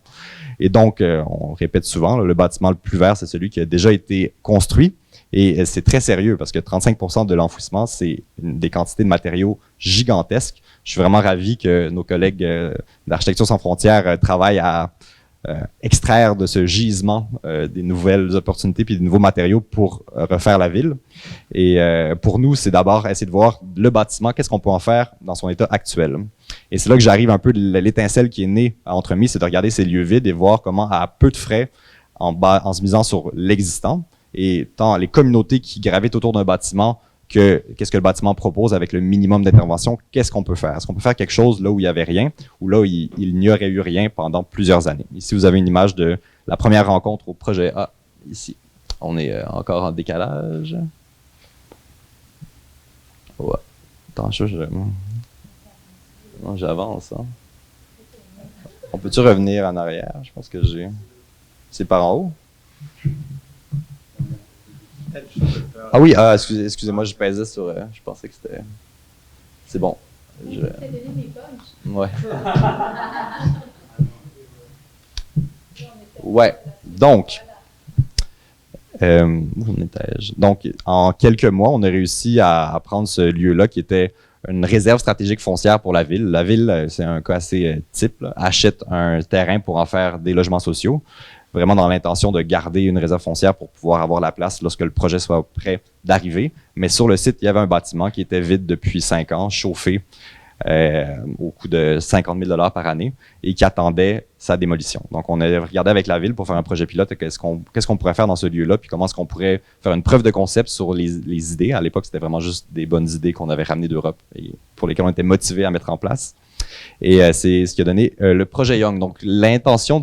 Et donc, on répète souvent, le bâtiment le plus vert, c'est celui qui a déjà été construit. Et c'est très sérieux parce que 35% de l'enfouissement, c'est des quantités de matériaux gigantesques. Je suis vraiment ravi que nos collègues d'Architecture sans frontières travaillent à extraire de ce gisement des nouvelles opportunités puis des nouveaux matériaux pour refaire la ville. Et pour nous, c'est d'abord essayer de voir le bâtiment, qu'est-ce qu'on peut en faire dans son état actuel. Et c'est là que j'arrive un peu de l'étincelle qui est née à Entremis, c'est de regarder ces lieux vides et voir comment, à peu de frais, en se misant sur l'existant, et tant les communautés qui gravitent autour d'un bâtiment que qu'est-ce que le bâtiment propose avec le minimum d'intervention, qu'est-ce qu'on peut faire? Est-ce qu'on peut faire quelque chose là où il n'y avait rien ou là où il n'y aurait eu rien pendant plusieurs années? Ici, vous avez une image de la première rencontre au projet A. Ici, on est encore en décalage. Ouais. Attends, non, j'avance. Hein. On peut-tu revenir en arrière? Je pense que j'ai... C'est par en haut? Ah oui, excusez-moi, je pesais sur... je pensais que c'était... C'est bon. Ouais. Ouais. Donc, où étais-je? Donc, en quelques mois, on a réussi à prendre ce lieu-là qui était une réserve stratégique foncière pour la ville. La ville, c'est un cas assez type, là, achète un terrain pour en faire des logements sociaux, vraiment dans l'intention de garder une réserve foncière pour pouvoir avoir la place lorsque le projet soit prêt d'arriver. Mais sur le site, il y avait un bâtiment qui était vide depuis 5 ans, chauffé au coût de 50 000 $ par année et qui attendait sa démolition. Donc, on a regardé avec la ville pour faire un projet pilote, qu'est-ce qu'on pourrait faire dans ce lieu-là, puis comment est-ce qu'on pourrait faire une preuve de concept sur les idées. À l'époque, c'était vraiment juste des bonnes idées qu'on avait ramenées d'Europe et pour lesquelles on était motivés à mettre en place. Et c'est ce qui a donné le projet Young. Donc, l'intention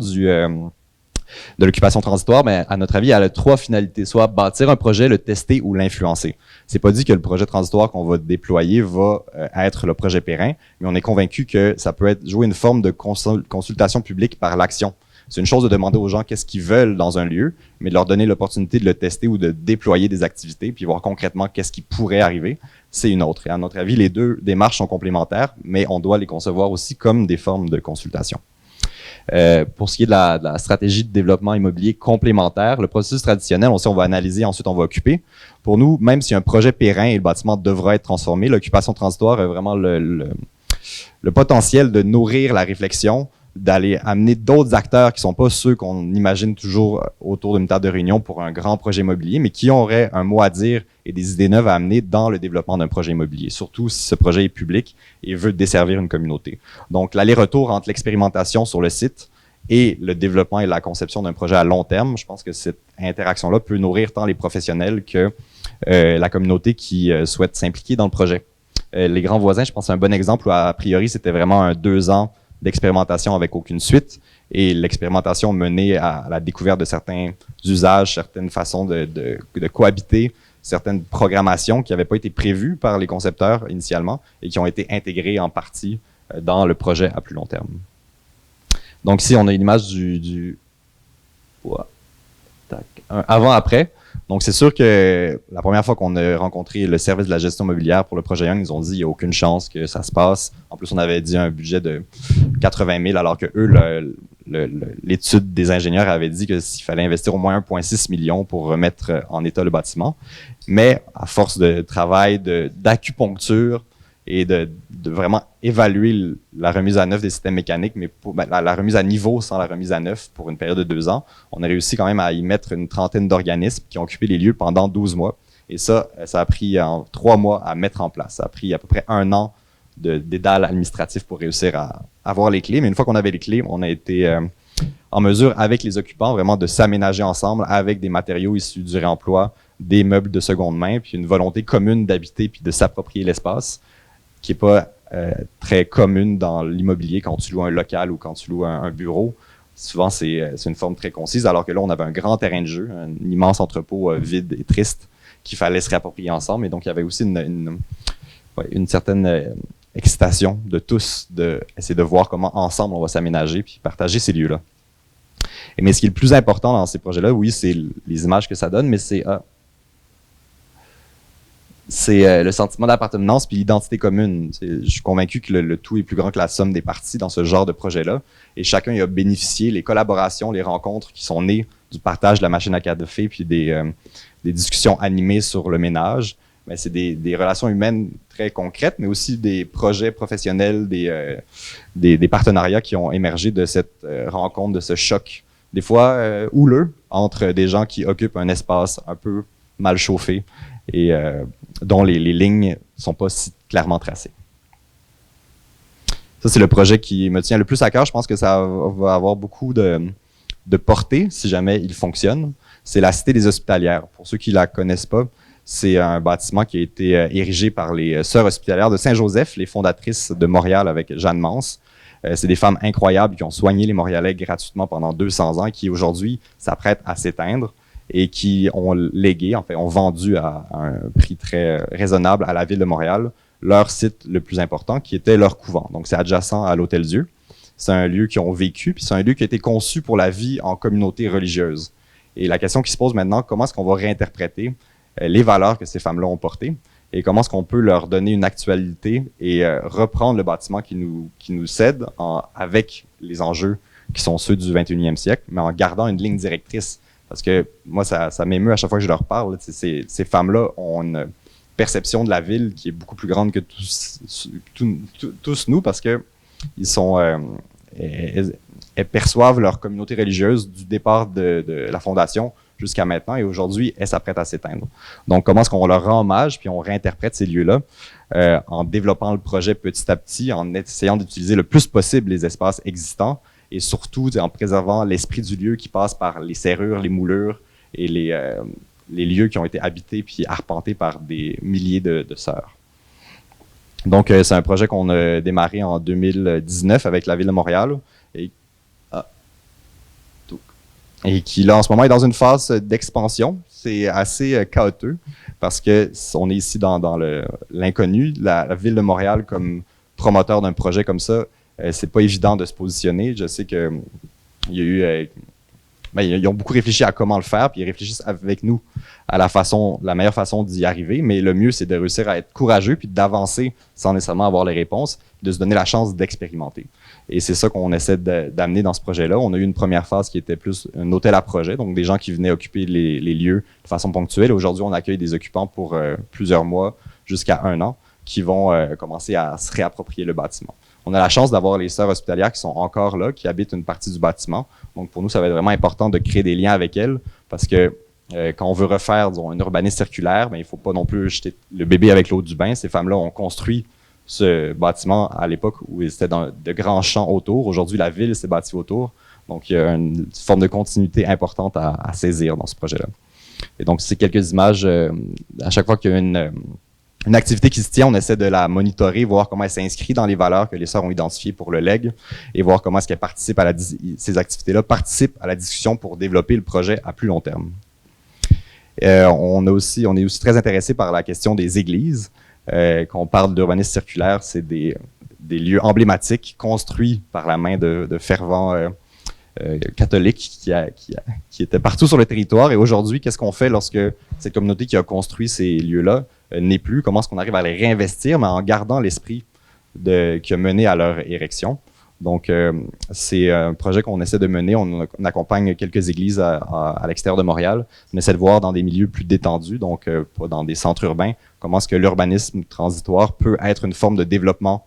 de l'occupation transitoire, mais à notre avis, elle a 3 finalités, soit bâtir un projet, le tester ou l'influencer. C'est pas dit que le projet transitoire qu'on va déployer va être le projet périn, mais on est convaincu que ça peut être jouer une forme de consultation publique par l'action. C'est une chose de demander aux gens qu'est-ce qu'ils veulent dans un lieu, mais de leur donner l'opportunité de le tester ou de déployer des activités, puis voir concrètement qu'est-ce qui pourrait arriver, c'est une autre. Et à notre avis, les deux démarches sont complémentaires, mais on doit les concevoir aussi comme des formes de consultation. Pour ce qui est de la stratégie de développement immobilier complémentaire, le processus traditionnel, on va analyser, ensuite on va occuper. Pour nous, même si un projet périn et le bâtiment devra être transformé, l'occupation transitoire a vraiment le potentiel de nourrir la réflexion, d'aller amener d'autres acteurs qui sont pas ceux qu'on imagine toujours autour d'une table de réunion pour un grand projet immobilier, mais qui auraient un mot à dire et des idées neuves à amener dans le développement d'un projet immobilier, surtout si ce projet est public et veut desservir une communauté. Donc, l'aller-retour entre l'expérimentation sur le site et le développement et la conception d'un projet à long terme, je pense que cette interaction-là peut nourrir tant les professionnels que la communauté qui souhaite s'impliquer dans le projet. Les grands voisins, je pense, c'est un bon exemple où, a priori, c'était vraiment un 2 ans d'expérimentation avec aucune suite et l'expérimentation menée à la découverte de certains usages, certaines façons de cohabiter, certaines programmations qui n'avaient pas été prévues par les concepteurs initialement et qui ont été intégrées en partie dans le projet à plus long terme. Donc ici, on a une image du avant-après. Donc, c'est sûr que la première fois qu'on a rencontré le service de la gestion immobilière pour le projet Young, ils ont dit qu'il n'y a aucune chance que ça se passe. En plus, on avait dit un budget de 80 000 alors que eux, l'étude des ingénieurs avait dit que s'il fallait investir au moins 1,6 million pour remettre en état le bâtiment. Mais à force de travail, d'acupuncture et de vraiment évaluer la remise à neuf des systèmes mécaniques, mais la remise à niveau sans la remise à neuf pour une période de 2 ans, on a réussi quand même à y mettre une trentaine d'organismes qui ont occupé les lieux pendant 12 mois. Et ça a pris 3 mois à mettre en place. Ça a pris à peu près 1 an de dédale administratif pour réussir à avoir les clés. Mais une fois qu'on avait les clés, on a été en mesure, avec les occupants, vraiment de s'aménager ensemble avec des matériaux issus du réemploi, des meubles de seconde main, puis une volonté commune d'habiter puis de s'approprier l'espace, qui n'est pas très commune dans l'immobilier quand tu loues un local ou quand tu loues un bureau. Souvent, c'est une forme très concise, alors que là, on avait un grand terrain de jeu, un immense entrepôt vide et triste qu'il fallait se réapproprier ensemble. Et donc, il y avait aussi une certaine excitation de tous d'essayer de voir comment ensemble on va s'aménager puis partager ces lieux-là. Mais ce qui est le plus important dans ces projets-là, oui, c'est les images que ça donne, mais c'est le sentiment d'appartenance puis l'identité commune. Je suis convaincu que le tout est plus grand que la somme des parties dans ce genre de projet-là. Et chacun y a bénéficié, les collaborations, les rencontres qui sont nées du partage de la machine à café puis des discussions animées sur le ménage. Mais c'est des relations humaines très concrètes, mais aussi des projets professionnels, des partenariats qui ont émergé de cette rencontre, de ce choc, des fois houleux, entre des gens qui occupent un espace un peu mal chauffé et dont les lignes sont pas si clairement tracées. Ça, c'est le projet qui me tient le plus à cœur. Je pense que ça va avoir beaucoup de portée si jamais il fonctionne. C'est la Cité des Hospitalières. Pour ceux qui la connaissent pas, c'est un bâtiment qui a été érigé par les Sœurs Hospitalières de Saint-Joseph, les fondatrices de Montréal avec Jeanne Mance. C'est des femmes incroyables qui ont soigné les Montréalais gratuitement pendant 200 ans et qui aujourd'hui s'apprêtent à s'éteindre et qui ont légué, en fait, ont vendu à un prix très raisonnable à la ville de Montréal leur site le plus important qui était leur couvent. Donc c'est adjacent à l'Hôtel-Dieu. C'est un lieu qu'ils ont vécu, puis c'est un lieu qui a été conçu pour la vie en communauté religieuse. Et la question qui se pose maintenant, comment est-ce qu'on va réinterpréter les valeurs que ces femmes-là ont portées et comment est-ce qu'on peut leur donner une actualité et reprendre le bâtiment qui nous cède avec les enjeux qui sont ceux du 21e siècle, mais en gardant une ligne directrice. Parce que moi, ça m'émeut à chaque fois que je leur parle. Ces femmes-là ont une perception de la ville qui est beaucoup plus grande que tous nous parce que elles perçoivent leur communauté religieuse du départ de la fondation jusqu'à maintenant, et aujourd'hui, elles s'apprêtent à s'éteindre. Donc, comment est-ce qu'on leur rend hommage, puis on réinterprète ces lieux-là en développant le projet petit à petit, en essayant d'utiliser le plus possible les espaces existants, et surtout en préservant l'esprit du lieu qui passe par les serrures, les moulures, et les lieux qui ont été habités puis arpentés par des milliers de sœurs. Donc, c'est un projet qu'on a démarré en 2019 avec la Ville de Montréal, et qui, là, en ce moment, est dans une phase d'expansion. C'est assez chaotique parce que on est ici dans l'inconnu. La Ville de Montréal, comme promoteur d'un projet comme ça, c'est pas évident de se positionner. Je sais que il y a eu... ils ont beaucoup réfléchi à comment le faire, puis ils réfléchissent avec nous à la meilleure façon d'y arriver. Mais le mieux, c'est de réussir à être courageux, puis d'avancer sans nécessairement avoir les réponses, de se donner la chance d'expérimenter. Et c'est ça qu'on essaie d'amener dans ce projet-là. On a eu une première phase qui était plus un hôtel à projet, donc des gens qui venaient occuper les lieux de façon ponctuelle. Aujourd'hui, on accueille des occupants pour plusieurs mois, jusqu'à 1 an, qui vont commencer à se réapproprier le bâtiment. On a la chance d'avoir les sœurs hospitalières qui sont encore là, qui habitent une partie du bâtiment. Donc, pour nous, ça va être vraiment important de créer des liens avec elles parce que quand on veut refaire, disons, un urbanisme circulaire, il ne faut pas non plus jeter le bébé avec l'eau du bain. Ces femmes-là ont construit ce bâtiment à l'époque où c'était dans de grands champs autour. Aujourd'hui, la ville s'est bâtie autour. Donc, il y a une forme de continuité importante à saisir dans ce projet-là. Et donc, c'est quelques images. À chaque fois qu'il y a une activité qui se tient, on essaie de la monitorer, voir comment elle s'inscrit dans les valeurs que les sœurs ont identifiées pour le legs et voir comment est-ce qu'elles participent ces activités-là participent à la discussion pour développer le projet à plus long terme. On est aussi très intéressé par la question des églises. Quand on parle d'urbanisme circulaire, c'est des lieux emblématiques construits par la main de fervents catholiques qui étaient partout sur le territoire. Et aujourd'hui, qu'est-ce qu'on fait lorsque cette communauté qui a construit ces lieux-là n'est plus? Comment est-ce qu'on arrive à les réinvestir, mais en gardant l'esprit qui a mené à leur érection? Donc, c'est un projet qu'on essaie de mener. On accompagne quelques églises à l'extérieur de Montréal. On essaie de voir dans des milieux plus détendus, donc pas dans des centres urbains, comment est-ce que l'urbanisme transitoire peut être une forme de développement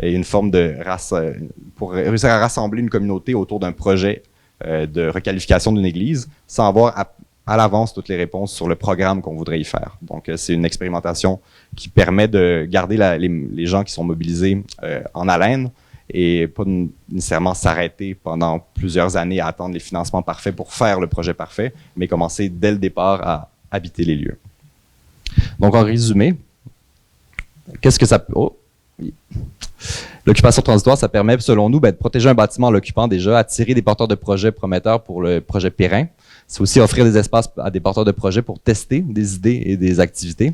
et une forme de race, pour réussir à rassembler une communauté autour d'un projet de requalification d'une église sans avoir à l'avance toutes les réponses sur le programme qu'on voudrait y faire. Donc, c'est une expérimentation qui permet de garder les gens qui sont mobilisés en haleine et pas nécessairement s'arrêter pendant plusieurs années à attendre les financements parfaits pour faire le projet parfait, mais commencer dès le départ à habiter les lieux. Donc, en résumé, qu'est-ce que ça... Oh, oui. L'occupation transitoire, ça permet, selon nous, de protéger un bâtiment en l'occupant déjà, attirer des porteurs de projets prometteurs pour le projet périn. C'est aussi offrir des espaces à des porteurs de projets pour tester des idées et des activités.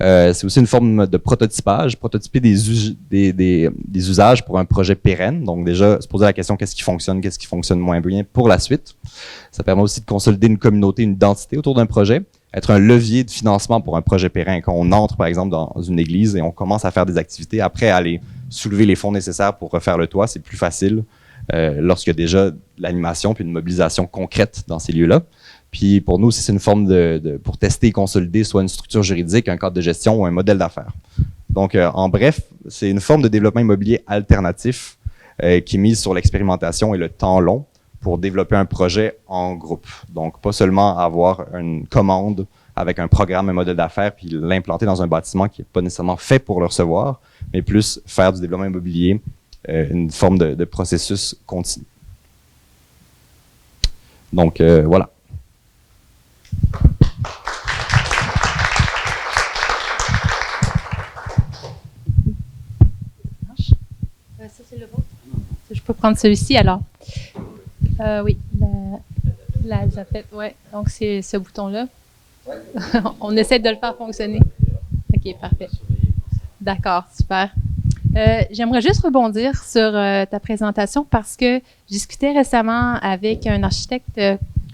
C'est aussi une forme de prototypage, prototyper des usages pour un projet pérenne. Donc déjà, se poser la question qu'est-ce qui fonctionne moins bien pour la suite. Ça permet aussi de consolider une communauté, une identité autour d'un projet, être un levier de financement pour un projet pérenne. Quand on entre, par exemple, dans une église et on commence à faire des activités, après aller soulever les fonds nécessaires pour refaire le toit, c'est plus facile lorsqu'il y a déjà l'animation puis une mobilisation concrète dans ces lieux-là. Puis pour nous, c'est une forme pour tester et consolider soit une structure juridique, un cadre de gestion ou un modèle d'affaires. Donc, en bref, c'est une forme de développement immobilier alternatif qui est mise sur l'expérimentation et le temps long pour développer un projet en groupe. Donc, pas seulement avoir une commande avec un programme, un modèle d'affaires, puis l'implanter dans un bâtiment qui n'est pas nécessairement fait pour le recevoir, mais plus faire du développement immobilier, une forme de processus continu. Donc, voilà. Ça, c'est le vôtre. Je peux prendre celui-ci, alors. Oui, la jappette, ouais. Donc, c'est ce bouton-là. On essaie de le faire fonctionner. OK, parfait. D'accord, super. J'aimerais juste rebondir sur ta présentation parce que je discutais récemment avec un architecte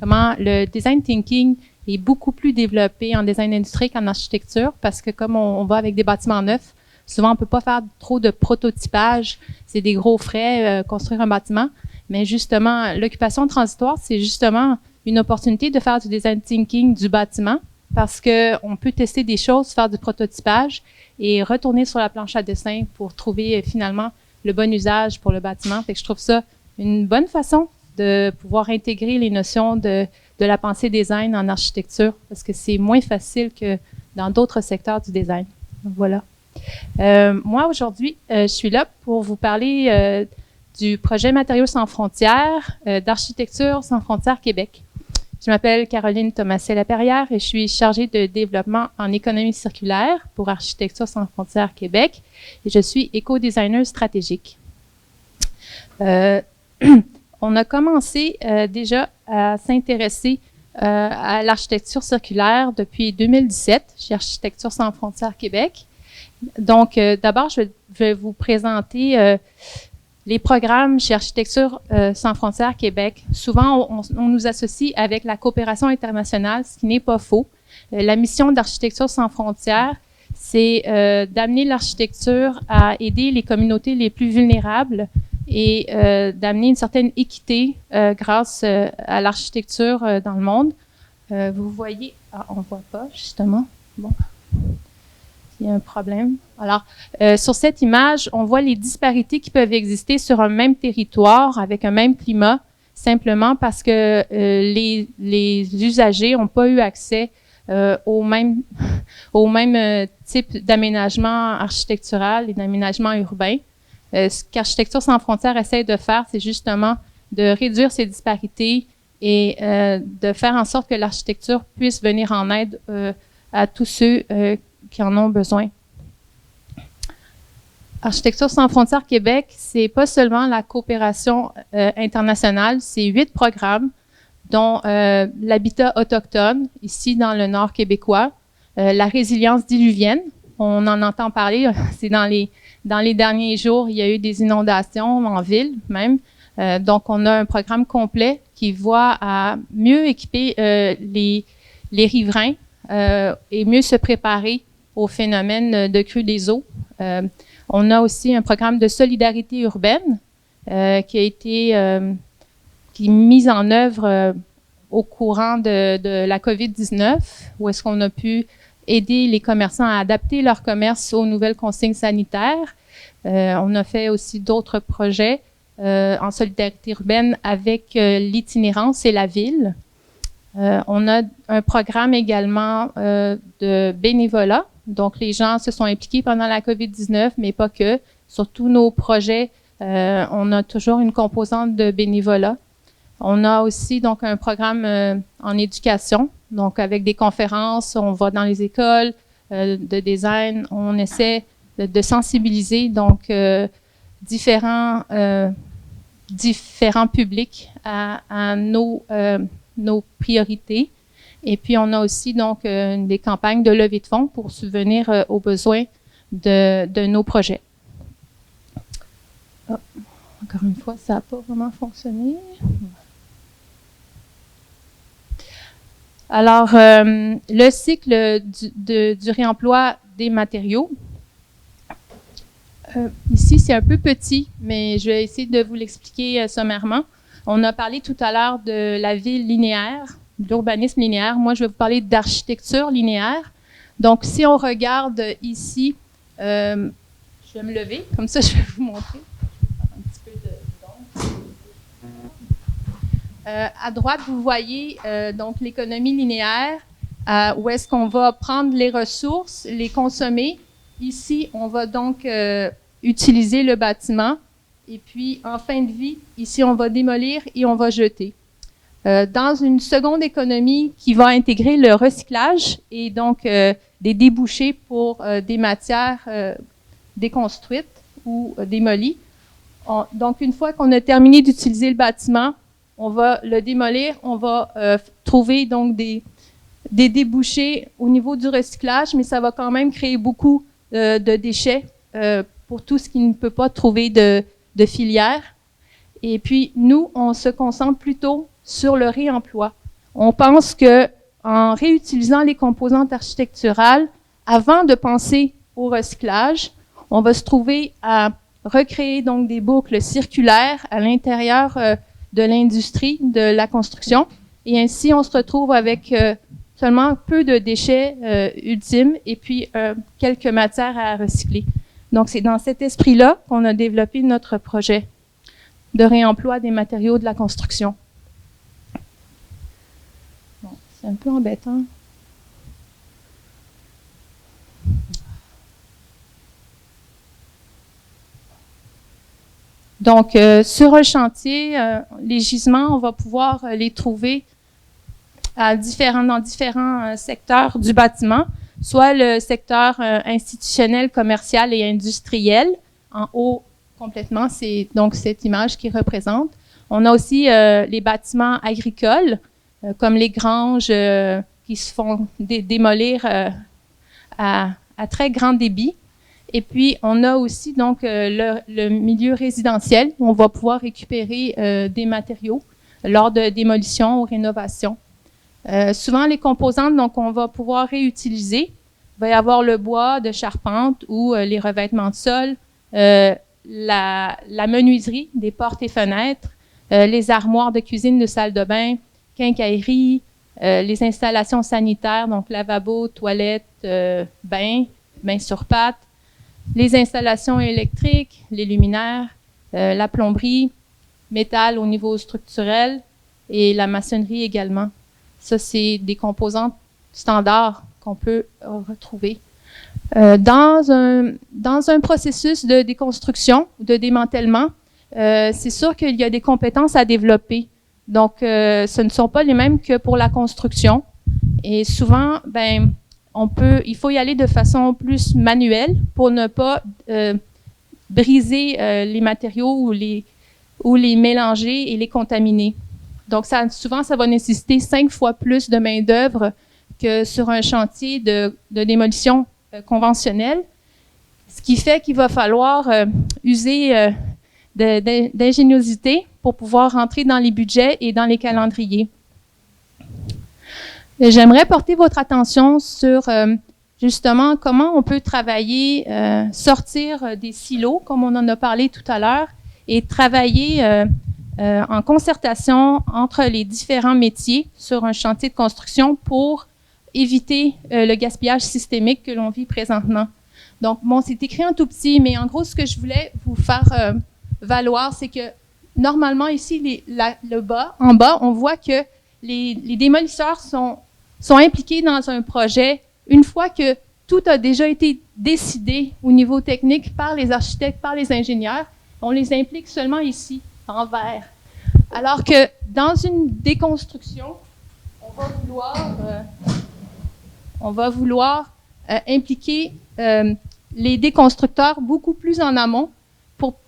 comment le design thinking est beaucoup plus développé en design industriel qu'en architecture parce que comme on va avec des bâtiments neufs, souvent on ne peut pas faire trop de prototypage, c'est des gros frais construire un bâtiment, mais justement l'occupation transitoire, c'est justement une opportunité de faire du design thinking du bâtiment parce qu'on peut tester des choses, faire du prototypage et retourner sur la planche à dessin pour trouver finalement le bon usage pour le bâtiment. Fait que je trouve ça une bonne façon de pouvoir intégrer les notions de la pensée design en architecture parce que c'est moins facile que dans d'autres secteurs du design. Donc, voilà. Moi, aujourd'hui, je suis là pour vous parler du projet Matériaux sans frontières, d'Architecture sans frontières Québec. Je m'appelle Caroline Thomasset-Laperrière et je suis chargée de développement en économie circulaire pour Architecture sans frontières Québec et je suis éco-designer stratégique. On a commencé déjà à s'intéresser à l'architecture circulaire depuis 2017 chez Architecture sans frontières Québec. Donc, d'abord, je vais vous présenter les programmes chez Architecture sans frontières Québec. Souvent, on nous associe avec la coopération internationale, ce qui n'est pas faux. La mission d'Architecture sans frontières, c'est d'amener l'architecture à aider les communautés les plus vulnérables et d'amener une certaine équité grâce à l'architecture dans le monde. Vous voyez, on ne voit pas justement. Bon. Il y a un problème. Alors, sur cette image, on voit les disparités qui peuvent exister sur un même territoire avec un même climat, simplement parce que les usagers n'ont pas eu accès au même type d'aménagement architectural et d'aménagement urbain. Ce qu'Architecture sans frontières essaie de faire, c'est justement de réduire ces disparités et de faire en sorte que l'architecture puisse venir en aide à tous ceux qui en ont besoin. Architecture sans frontières Québec, c'est pas seulement la coopération internationale, c'est 8 programmes, dont l'habitat autochtone, ici dans le nord québécois, la résilience diluvienne, on en entend parler, c'est dans les derniers jours, il y a eu des inondations en ville même, donc on a un programme complet qui voit à mieux équiper les riverains et mieux se préparer au phénomène de crue des eaux. On a aussi un programme de solidarité urbaine qui a été qui est mise en œuvre au courant de la COVID-19, où est-ce qu'on a pu aider les commerçants à adapter leur commerce aux nouvelles consignes sanitaires. On a fait aussi d'autres projets en solidarité urbaine avec l'itinérance et la ville. On a un programme également de bénévolat. Donc, les gens se sont impliqués pendant la COVID-19, mais pas que. Sur tous nos projets, on a toujours une composante de bénévolat. On a aussi donc un programme en éducation, donc avec des conférences, on va dans les écoles de design, on essaie de sensibiliser donc différents publics à nos priorités. Et puis on a aussi donc des campagnes de levée de fonds pour subvenir aux besoins de nos projets. Oh, encore une fois, ça n'a pas vraiment fonctionné. Alors, le cycle du réemploi des matériaux. Ici, c'est un peu petit, mais je vais essayer de vous l'expliquer sommairement. On a parlé tout à l'heure de la ville linéaire, d'urbanisme linéaire. Moi, je vais vous parler d'architecture linéaire. Donc, si on regarde ici, je vais me lever, comme ça, je vais vous montrer. Un petit peu d'ombre. À droite, vous voyez donc l'économie linéaire, où est-ce qu'on va prendre les ressources, les consommer. Ici, on va donc utiliser le bâtiment. Et puis, en fin de vie, ici, on va démolir et on va jeter. Dans une seconde économie qui va intégrer le recyclage et donc des débouchés pour des matières déconstruites ou démolies. Donc, une fois qu'on a terminé d'utiliser le bâtiment, on va le démolir, on va trouver donc des débouchés au niveau du recyclage, mais ça va quand même créer beaucoup de déchets pour tout ce qui ne peut pas trouver de filière. Et puis, nous, on se concentre plutôt sur le réemploi. On pense que en réutilisant les composantes architecturales, avant de penser au recyclage, on va se trouver à recréer donc des boucles circulaires à l'intérieur de l'industrie de la construction. Et ainsi, on se retrouve avec seulement peu de déchets ultimes et puis quelques matières à recycler. Donc, c'est dans cet esprit-là qu'on a développé notre projet de réemploi des matériaux de la construction. Bon, c'est un peu embêtant. Donc, sur un chantier, les gisements, on va pouvoir les trouver dans différents secteurs du bâtiment, soit le secteur institutionnel, commercial et industriel. En haut, complètement, c'est donc cette image qui représente. On a aussi les bâtiments agricoles, comme les granges qui se font démolir à très grand débit. Et puis, on a aussi donc le milieu résidentiel où on va pouvoir récupérer des matériaux lors de démolition ou rénovation. Souvent, les composantes donc on va pouvoir réutiliser. Il va y avoir le bois de charpente ou les revêtements de sol, la menuiserie des portes et fenêtres, les armoires de cuisine, de salle de bain, quincaillerie, les installations sanitaires, donc lavabo, toilettes, bain sur pattes, les installations électriques, les luminaires, la plomberie, métal au niveau structurel et la maçonnerie également. Ça, c'est des composantes standards qu'on peut retrouver. Dans un processus de déconstruction, de démantèlement, c'est sûr qu'il y a des compétences à développer. Donc, ce ne sont pas les mêmes que pour la construction. Et souvent, il faut y aller de façon plus manuelle pour ne pas briser les matériaux ou les mélanger et les contaminer. Donc, souvent, ça va nécessiter 5 fois plus de main-d'œuvre que sur un chantier de démolition conventionnel, ce qui fait qu'il va falloir user d'ingéniosité pour pouvoir rentrer dans les budgets et dans les calendriers. J'aimerais porter votre attention sur justement comment on peut travailler, sortir des silos, comme on en a parlé tout à l'heure, et travailler en concertation entre les différents métiers sur un chantier de construction pour éviter le gaspillage systémique que l'on vit présentement. Donc, bon, c'est écrit en tout petit, mais en gros, ce que je voulais vous faire valoir, c'est que normalement, ici, en bas, on voit que les démolisseurs sont impliqués dans un projet une fois que tout a déjà été décidé au niveau technique par les architectes, par les ingénieurs. On les implique seulement ici, en vert. Alors que dans une déconstruction, on va vouloir impliquer les déconstructeurs beaucoup plus en amont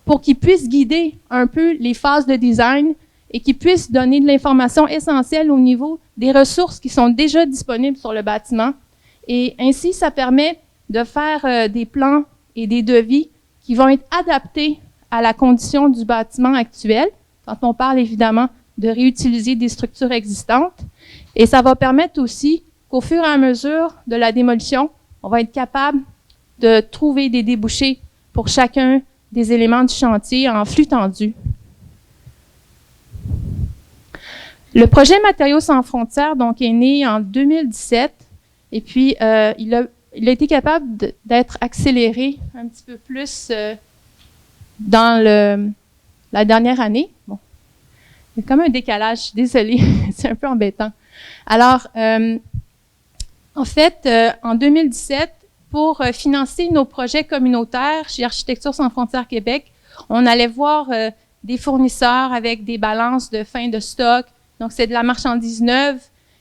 pour qu'ils puissent guider un peu les phases de design et qu'ils puissent donner de l'information essentielle au niveau des ressources qui sont déjà disponibles sur le bâtiment. Et ainsi, ça permet de faire des plans et des devis qui vont être adaptés à la condition du bâtiment actuel, quand on parle évidemment de réutiliser des structures existantes. Et ça va permettre aussi qu'au fur et à mesure de la démolition, on va être capable de trouver des débouchés pour chacun des éléments du chantier en flux tendu. Le projet Matériaux sans frontières donc, est né en 2017 et puis il a été capable d'être accéléré un petit peu plus dans la dernière année. Bon, il y a comme un décalage, désolée, c'est un peu embêtant. Alors, en fait, en 2017, pour financer nos projets communautaires chez Architecture sans frontières Québec, on allait voir des fournisseurs avec des balances de fin de stock. Donc, c'est de la marchandise neuve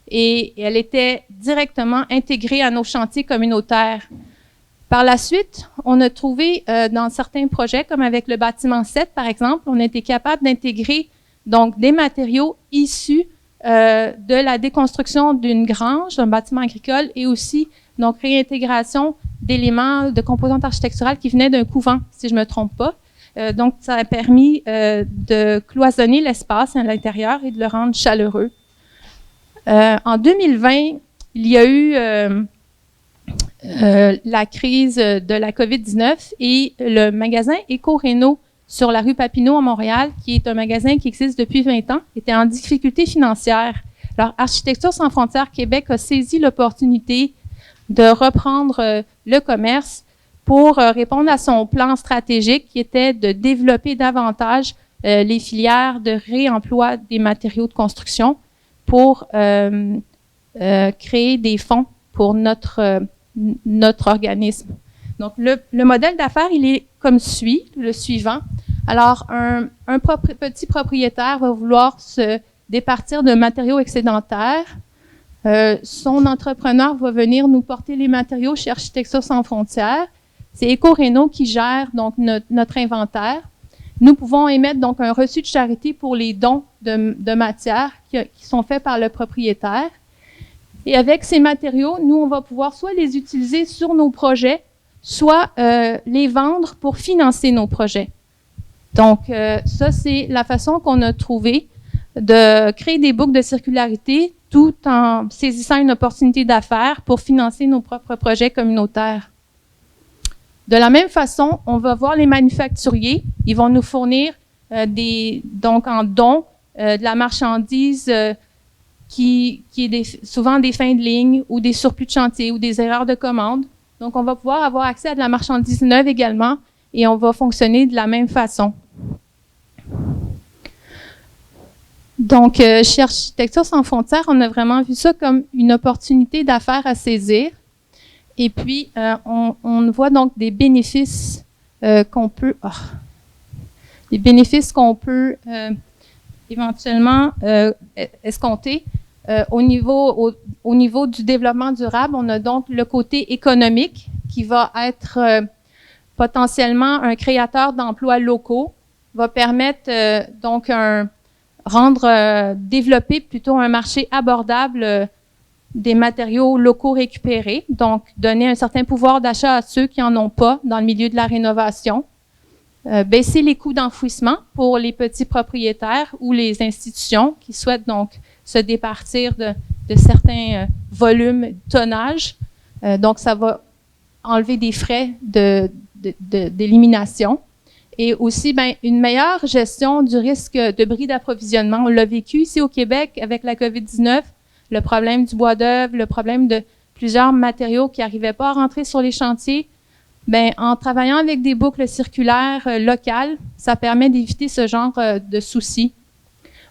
et elle était directement intégrée à nos chantiers communautaires. Par la suite, on a trouvé dans certains projets, comme avec le bâtiment 7, par exemple, on a été capable d'intégrer donc des matériaux issus de la déconstruction d'une grange, d'un bâtiment agricole, et aussi donc réintégration d'éléments de composantes architecturales qui venaient d'un couvent, si je me trompe pas. Donc, ça a permis de cloisonner l'espace à l'intérieur et de le rendre chaleureux. En 2020, il y a eu la crise de la COVID-19 et le magasin Éco-Réno sur la rue Papineau à Montréal, qui est un magasin qui existe depuis 20 ans, était en difficulté financière. Alors, Architecture sans frontières Québec a saisi l'opportunité de reprendre le commerce pour répondre à son plan stratégique qui était de développer davantage les filières de réemploi des matériaux de construction pour créer des fonds pour notre organisme. Donc, le modèle d'affaires, il est comme suit, le suivant. Alors, un petit propriétaire va vouloir se départir de matériaux excédentaires. Son entrepreneur va venir nous porter les matériaux chez Architecture sans frontières. C'est Éco-Réno qui gère donc notre inventaire. Nous pouvons émettre donc un reçu de charité pour les dons de matières qui sont faits par le propriétaire. Et avec ces matériaux, nous, on va pouvoir soit les utiliser sur nos projets, soit les vendre pour financer nos projets. Donc, ça, c'est la façon qu'on a trouvé de créer des boucles de circularité tout en saisissant une opportunité d'affaires pour financer nos propres projets communautaires. De la même façon, on va voir les manufacturiers. Ils vont nous fournir donc en don de la marchandise qui est souvent des fins de ligne ou des surplus de chantier ou des erreurs de commande. Donc, on va pouvoir avoir accès à de la marchandise neuve également et on va fonctionner de la même façon. Donc, chez Architecture sans frontières, on a vraiment vu ça comme une opportunité d'affaires à saisir. Et puis, on voit donc des bénéfices qu'on peut éventuellement escompter. Au niveau du développement durable, on a donc le côté économique qui va être potentiellement un créateur d'emplois locaux, va permettre développer plutôt un marché abordable des matériaux locaux récupérés, donc donner un certain pouvoir d'achat à ceux qui n'en ont pas dans le milieu de la rénovation, baisser les coûts d'enfouissement pour les petits propriétaires ou les institutions qui souhaitent donc se départir de certains volumes, tonnage. Donc, ça va enlever des frais d'élimination. Et aussi, une meilleure gestion du risque de bris d'approvisionnement. On l'a vécu ici au Québec avec la COVID-19, le problème du bois d'œuvre, le problème de plusieurs matériaux qui n'arrivaient pas à rentrer sur les chantiers. En travaillant avec des boucles circulaires locales, ça permet d'éviter ce genre de soucis.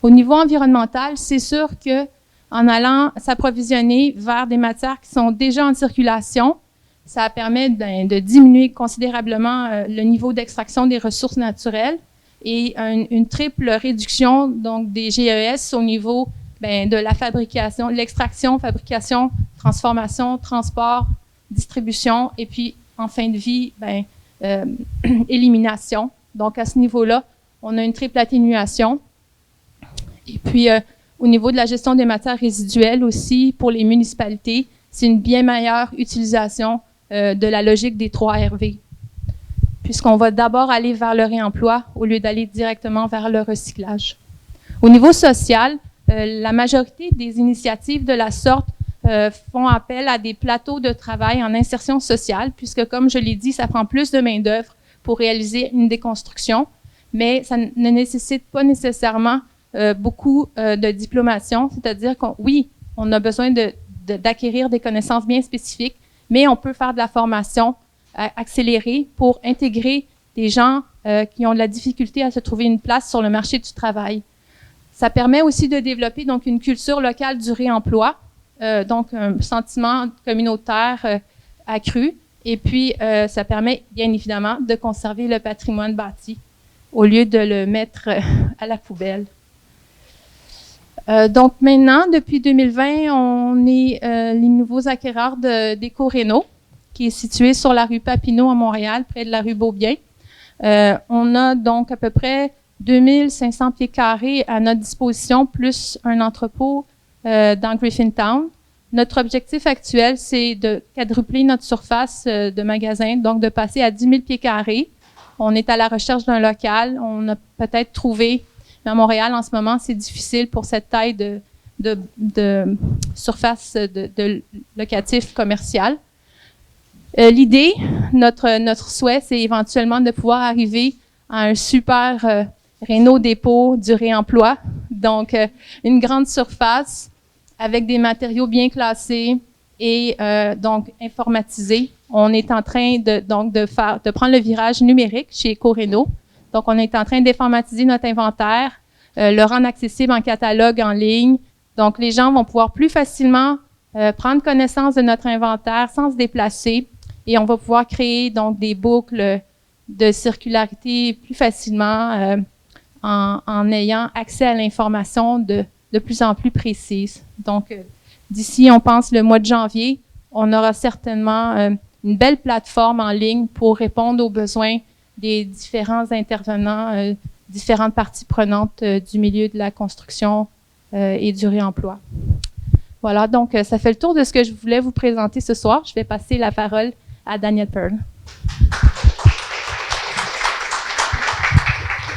Au niveau environnemental, c'est sûr que en allant s'approvisionner vers des matières qui sont déjà en circulation, ça permet de diminuer considérablement le niveau d'extraction des ressources naturelles et une triple réduction donc des GES au niveau de la fabrication, l'extraction, fabrication, transformation, transport, distribution et puis en fin de vie, élimination. Donc à ce niveau-là, on a une triple atténuation. Et puis au niveau de la gestion des matières résiduelles aussi pour les municipalités, c'est une bien meilleure utilisation de la logique des 3 RV, puisqu'on va d'abord aller vers le réemploi au lieu d'aller directement vers le recyclage. Au niveau social, la majorité des initiatives de la sorte font appel à des plateaux de travail en insertion sociale, puisque, comme je l'ai dit, ça prend plus de main-d'œuvre pour réaliser une déconstruction, mais ça ne nécessite pas nécessairement beaucoup de diplomation, c'est-à-dire on a besoin d'acquérir des connaissances bien spécifiques, mais on peut faire de la formation accélérée pour intégrer des gens qui ont de la difficulté à se trouver une place sur le marché du travail. Ça permet aussi de développer donc une culture locale du réemploi, donc un sentiment communautaire accru, et puis ça permet bien évidemment de conserver le patrimoine bâti au lieu de le mettre à la poubelle. Donc maintenant, depuis 2020, on est les nouveaux acquéreurs d'Éco-Réno, qui est situé sur la rue Papineau à Montréal, près de la rue Beaubien. On a donc à peu près 2500 pieds carrés à notre disposition, plus un entrepôt dans Griffintown. Notre objectif actuel, c'est de quadrupler notre surface de magasin, donc de passer à 10 000 pieds carrés. On est à la recherche d'un local. On a peut-être trouvé, mais à Montréal, en ce moment, c'est difficile pour cette taille de surface de locatif commercial. L'idée, notre souhait, c'est éventuellement de pouvoir arriver à un super réno dépôt du réemploi. Donc, une grande surface avec des matériaux bien classés et donc informatisés. On est en train de prendre le virage numérique chez Éco-Réno. Donc, on est en train d'informatiser notre inventaire, le rendre accessible en catalogue en ligne. Donc, les gens vont pouvoir plus facilement prendre connaissance de notre inventaire sans se déplacer. Et on va pouvoir créer donc des boucles de circularité plus facilement en ayant accès à l'information de plus en plus précise. Donc, d'ici, on pense le mois de janvier, on aura certainement une belle plateforme en ligne pour répondre aux besoins des différents intervenants, différentes parties prenantes du milieu de la construction et du réemploi. Voilà, donc ça fait le tour de ce que je voulais vous présenter ce soir. Je vais passer la parole à Daniel Pearl.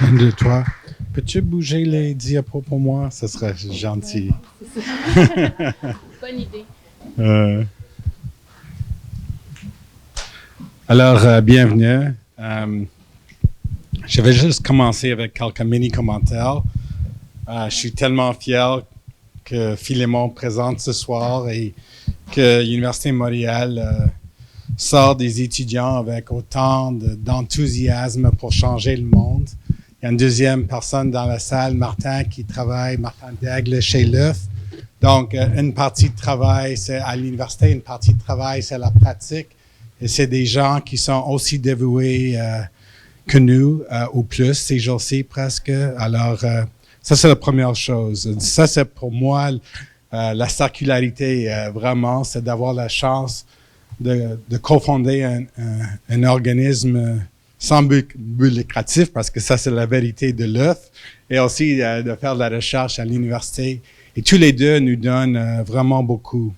1, 2, 3. Peux-tu bouger les diapos pour moi? Ça serait gentil. Bonne idée. Alors, bienvenue. Je vais juste commencer avec quelques mini-commentaires. Je suis tellement fier que Philémon présente ce soir et que l'Université de Montréal sort des étudiants avec autant d'enthousiasme pour changer le monde. Il y a une deuxième personne dans la salle, Martin Daigle chez l'UF. Donc, une partie de travail, c'est à l'université, une partie de travail, c'est la pratique. Et c'est des gens qui sont aussi dévoués que nous, ou plus, ces jours-ci presque. Alors, ça, c'est la première chose. Ça, c'est pour moi la circularité, vraiment, c'est d'avoir la chance de cofonder un organisme sans but lucratif, parce que ça, c'est la vérité de l'UF, et aussi de faire de la recherche à l'université. Et tous les deux nous donnent vraiment beaucoup.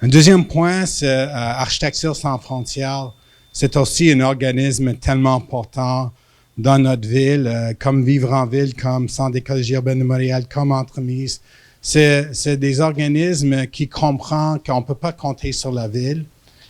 Un deuxième point, c'est Architecture sans frontières. C'est aussi un organisme tellement important dans notre ville, comme Vivre en ville, comme Centre d'écologie urbaine de Montréal, comme Entremise. C'est des organismes qui comprennent qu'on ne peut pas compter sur la ville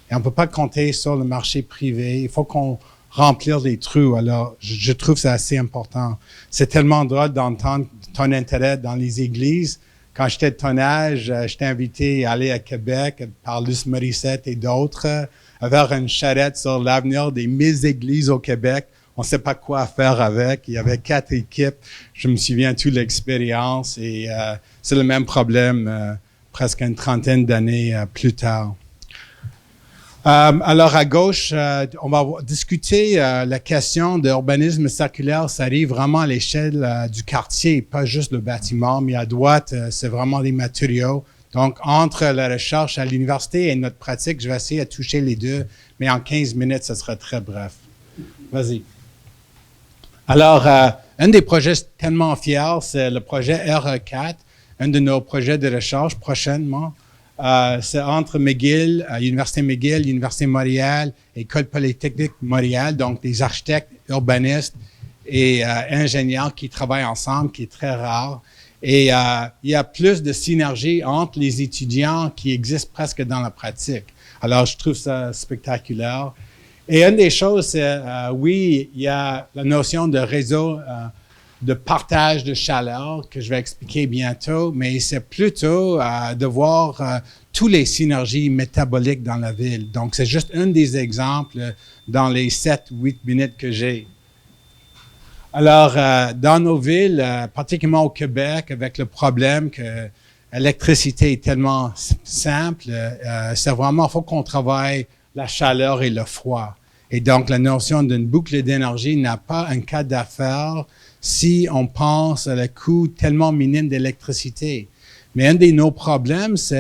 et on ne peut pas compter sur le marché privé. Il faut qu'on remplir les trous. Alors, je trouve ça assez important. C'est tellement drôle d'entendre ton intérêt dans les églises. Quand j'étais de ton âge, j'étais invité à aller à Québec par Luce Morissette et d'autres, à faire une charrette sur l'avenir des 1000 églises au Québec. On ne sait pas quoi faire avec. Il y avait 4 équipes. Je me souviens toute l'expérience et c'est le même problème presque une trentaine d'années plus tard. Alors, à gauche, on va discuter la question de l'urbanisme circulaire. Ça arrive vraiment à l'échelle du quartier, pas juste le bâtiment, mais à droite, c'est vraiment les matériaux. Donc, entre la recherche à l'université et notre pratique, je vais essayer de toucher les deux, mais en 15 minutes, ce sera très bref. Vas-y. Alors, un des projets tellement fiers, c'est le projet RE4, un de nos projets de recherche prochainement. C'est entre McGill, Université McGill, Université Montréal, École polytechnique Montréal, donc des architectes, urbanistes et ingénieurs qui travaillent ensemble, qui est très rare. Et il y a plus de synergie entre les étudiants qui existent presque dans la pratique. Alors, je trouve ça spectaculaire. Et une des choses, c'est, oui, il y a la notion de réseau de partage de chaleur que je vais expliquer bientôt, mais c'est plutôt de voir toutes les synergies métaboliques dans la ville. Donc, c'est juste un des exemples dans les 7-8 minutes que j'ai. Alors, dans nos villes, particulièrement au Québec, avec le problème que l'électricité est tellement simple, c'est vraiment, il faut qu'on travaille la chaleur et le froid. Et donc, la notion d'une boucle d'énergie n'a pas un cas d'affaires si on pense à le coût tellement minime d'électricité. Mais un de nos problèmes, c'est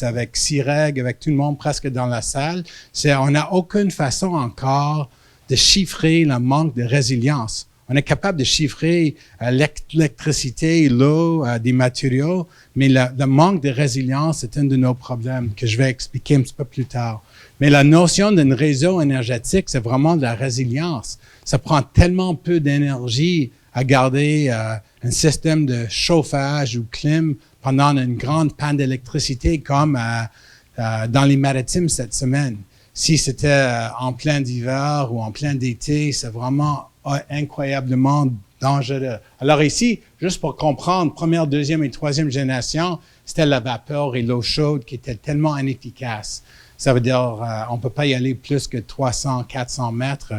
avec CIREG, avec tout le monde presque dans la salle, c'est on n'a aucune façon encore de chiffrer le manque de résilience. On est capable de chiffrer l'électricité, l'eau, des matériaux, mais le manque de résilience est un de nos problèmes que je vais expliquer un petit peu plus tard. Mais la notion d'un réseau énergétique, c'est vraiment de la résilience. Ça prend tellement peu d'énergie à garder un système de chauffage ou clim pendant une grande panne d'électricité comme dans les maritimes cette semaine. Si c'était en plein d'hiver ou en plein d'été, c'est vraiment incroyablement dangereux. Alors ici, juste pour comprendre, première, deuxième et troisième génération, c'était la vapeur et l'eau chaude qui étaient tellement inefficaces. Ça veut dire on peut pas y aller plus que 300, 400 mètres.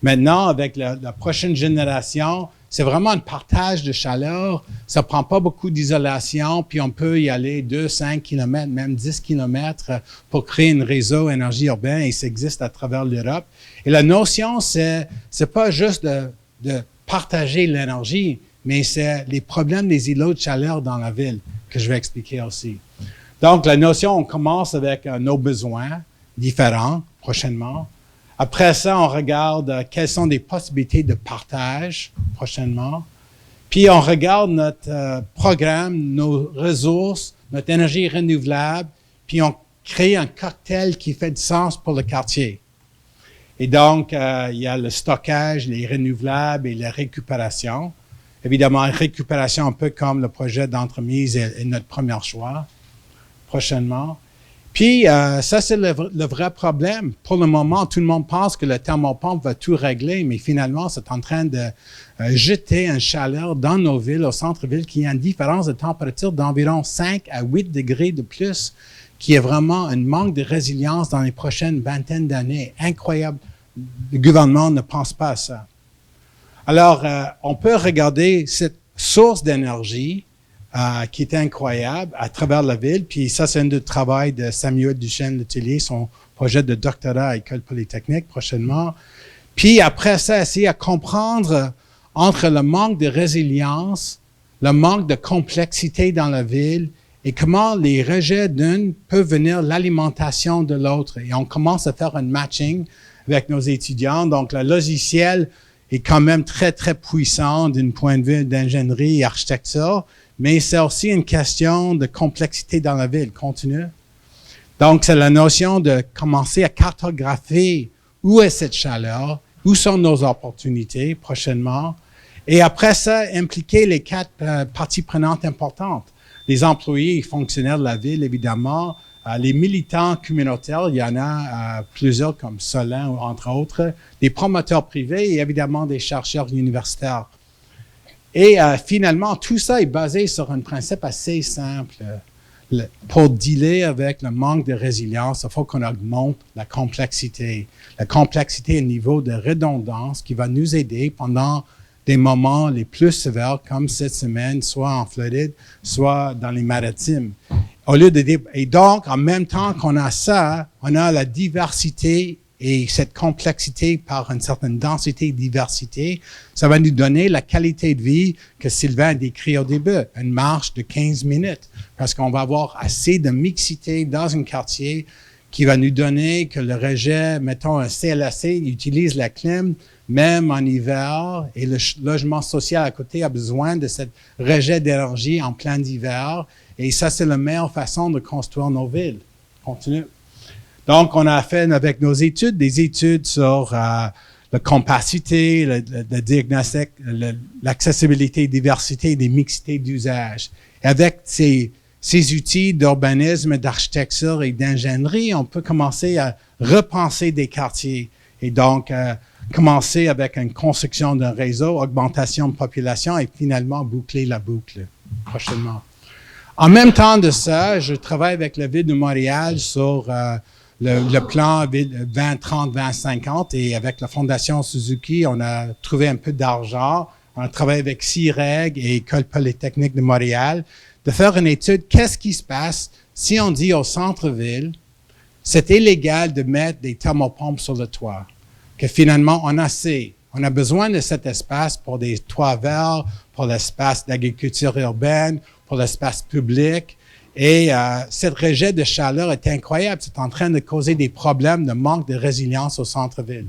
Maintenant, avec la prochaine génération, c'est vraiment un partage de chaleur. Ça prend pas beaucoup d'isolation, puis on peut y aller 2, 5 kilomètres, même 10 kilomètres pour créer un réseau énergie urbaine et ça existe à travers l'Europe. Et la notion, c'est pas juste de partager l'énergie, mais c'est les problèmes des îlots de chaleur dans la ville que je vais expliquer aussi. Donc, la notion, on commence avec nos besoins différents prochainement. Après ça, on regarde quelles sont les possibilités de partage prochainement. Puis, on regarde notre programme, nos ressources, notre énergie renouvelable, puis on crée un cocktail qui fait du sens pour le quartier. Et donc, il y a le stockage, les renouvelables et la récupération. Évidemment, la récupération un peu comme le projet d'entremise est notre premier choix prochainement. Puis, ça, c'est le vrai problème. Pour le moment, tout le monde pense que le thermopompe va tout régler, mais finalement, c'est en train de jeter une chaleur dans nos villes, au centre-ville, qui a une différence de température d'environ 5 à 8 degrés de plus, qui est vraiment un manque de résilience dans les prochaines vingtaines d'années. Incroyable. Le gouvernement ne pense pas à ça. Alors, on peut regarder cette source d'énergie qui est incroyable à travers la ville. Puis ça, c'est un des travaux de Samuel Duchesne-Letellier, son projet de doctorat à l'École polytechnique prochainement. Puis après ça, essayer à comprendre entre le manque de résilience, le manque de complexité dans la ville et comment les rejets d'une peuvent venir l'alimentation de l'autre. Et on commence à faire un matching avec nos étudiants. Donc, le logiciel est quand même très, très puissant d'un point de vue d'ingénierie et architecture, mais c'est aussi une question de complexité dans la ville continue. Donc, c'est la notion de commencer à cartographier où est cette chaleur, où sont nos opportunités prochainement, et après ça, impliquer les 4 parties prenantes importantes. Les employés et fonctionnaires de la ville, évidemment, les militants communautaires, il y en a plusieurs comme Solin, entre autres, des promoteurs privés et évidemment des chercheurs universitaires. Et finalement, tout ça est basé sur un principe assez simple. Pour dealer avec le manque de résilience, il faut qu'on augmente la complexité. La complexité au niveau de redondance qui va nous aider pendant des moments les plus sévères, comme cette semaine, soit en Floride, soit dans les maritimes. Et donc, en même temps qu'on a ça, on a la diversité et cette complexité par une certaine densité et diversité. Ça va nous donner la qualité de vie que Sylvain a décrit au début, une marche de 15 minutes, parce qu'on va avoir assez de mixité dans un quartier qui va nous donner que le rejet, mettons un CLSC, utilise la clim, même en hiver, et le logement social à côté a besoin de ce rejet d'énergie en plein hiver. Et ça, c'est la meilleure façon de construire nos villes. Continue. Donc, on a fait avec nos études, des études sur la compacité, le diagnostic, l'accessibilité, diversité et des mixités d'usage. Et avec ces outils d'urbanisme, d'architecture et d'ingénierie, on peut commencer à repenser des quartiers. Et donc, commencer avec une construction d'un réseau, augmentation de population et finalement boucler la boucle prochainement. En même temps de ça, je travaille avec la Ville de Montréal sur le plan 2030-2050 et avec la Fondation Suzuki, on a trouvé un peu d'argent. On a travaillé avec CIREG et École polytechnique de Montréal de faire une étude. Qu'est-ce qui se passe si on dit au centre-ville, c'est illégal de mettre des thermopompes sur le toit, que finalement on a assez. On a besoin de cet espace pour des toits verts, pour l'espace d'agriculture urbaine, pour l'espace public. Et cette rejet de chaleur est incroyable. C'est en train de causer des problèmes de manque de résilience au centre-ville.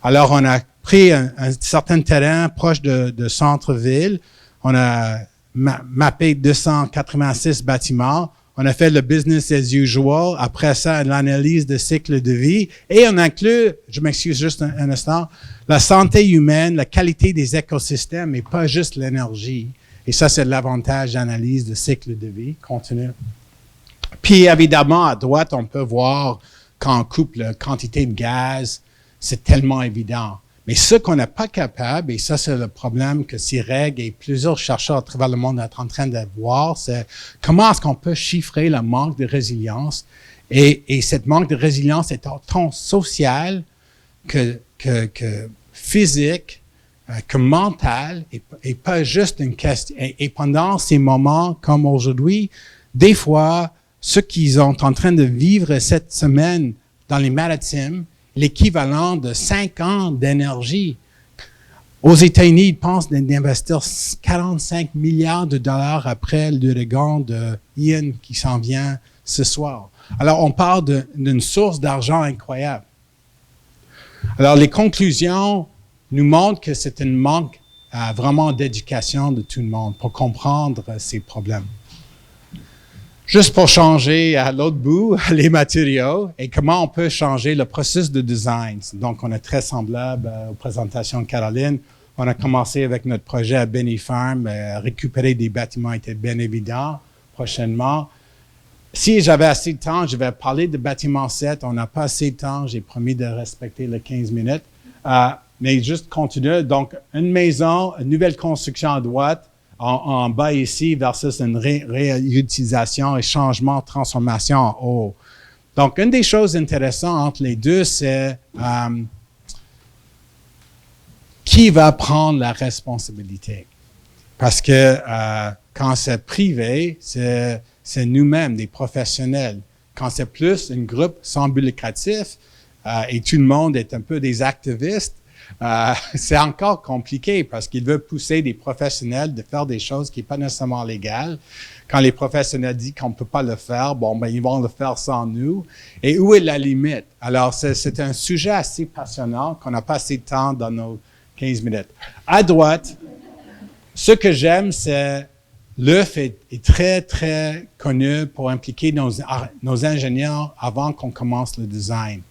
Alors, on a pris un certain terrain proche de centre-ville. On a mappé 286 bâtiments. On a fait le business as usual. Après ça, l'analyse de cycle de vie. Et on inclut, je m'excuse juste un instant, la santé humaine, la qualité des écosystèmes et pas juste l'énergie. Et ça, c'est l'avantage d'analyse de cycle de vie. Continue. Puis, évidemment, à droite, on peut voir quand on coupe la quantité de gaz, c'est tellement évident. Mais ce qu'on n'est pas capable, et ça, c'est le problème que CIREG et plusieurs chercheurs à travers le monde sont en train de voir, c'est comment est-ce qu'on peut chiffrer le manque de résilience. Et cette manque de résilience est autant social que physique, que mental, et pas juste une question. Et pendant ces moments comme aujourd'hui, des fois, ceux qui sont en train de vivre cette semaine dans les maritimes, l'équivalent de 5 ans d'énergie. Aux États-Unis, ils pensent d'investir 45 milliards de dollars après l'ouragan de Ian qui s'en vient ce soir. Alors, on parle d'une source d'argent incroyable. Alors, les conclusions nous montrent que c'est un manque vraiment d'éducation de tout le monde pour comprendre ces problèmes. Juste pour changer à l'autre bout les matériaux et comment on peut changer le processus de design. Donc, on est très semblable aux présentations de Caroline. On a commencé avec notre projet à Benny Farm. Récupérer des bâtiments était bien évident prochainement. Si j'avais assez de temps, je vais parler de bâtiment 7. On n'a pas assez de temps. J'ai promis de respecter les 15 minutes. Mais juste continuer. Donc, une maison, une nouvelle construction à droite, en bas ici, versus une réutilisation et changement, transformation en haut. Donc, une des choses intéressantes entre les deux, c'est qui va prendre la responsabilité. Parce que quand c'est privé, c'est nous-mêmes, des professionnels. Quand c'est plus un groupe sans but lucratif et tout le monde est un peu des activistes, c'est encore compliqué parce qu'il veut pousser des professionnels de faire des choses qui n'est pas nécessairement légales. Quand les professionnels disent qu'on ne peut pas le faire, bon, ben, ils vont le faire sans nous. Et où est la limite? Alors, c'est un sujet assez passionnant qu'on n'a pas assez de temps dans nos 15 minutes. À droite, ce que j'aime, c'est l'œuf est très, très connu pour impliquer nos ingénieurs avant qu'on commence le design,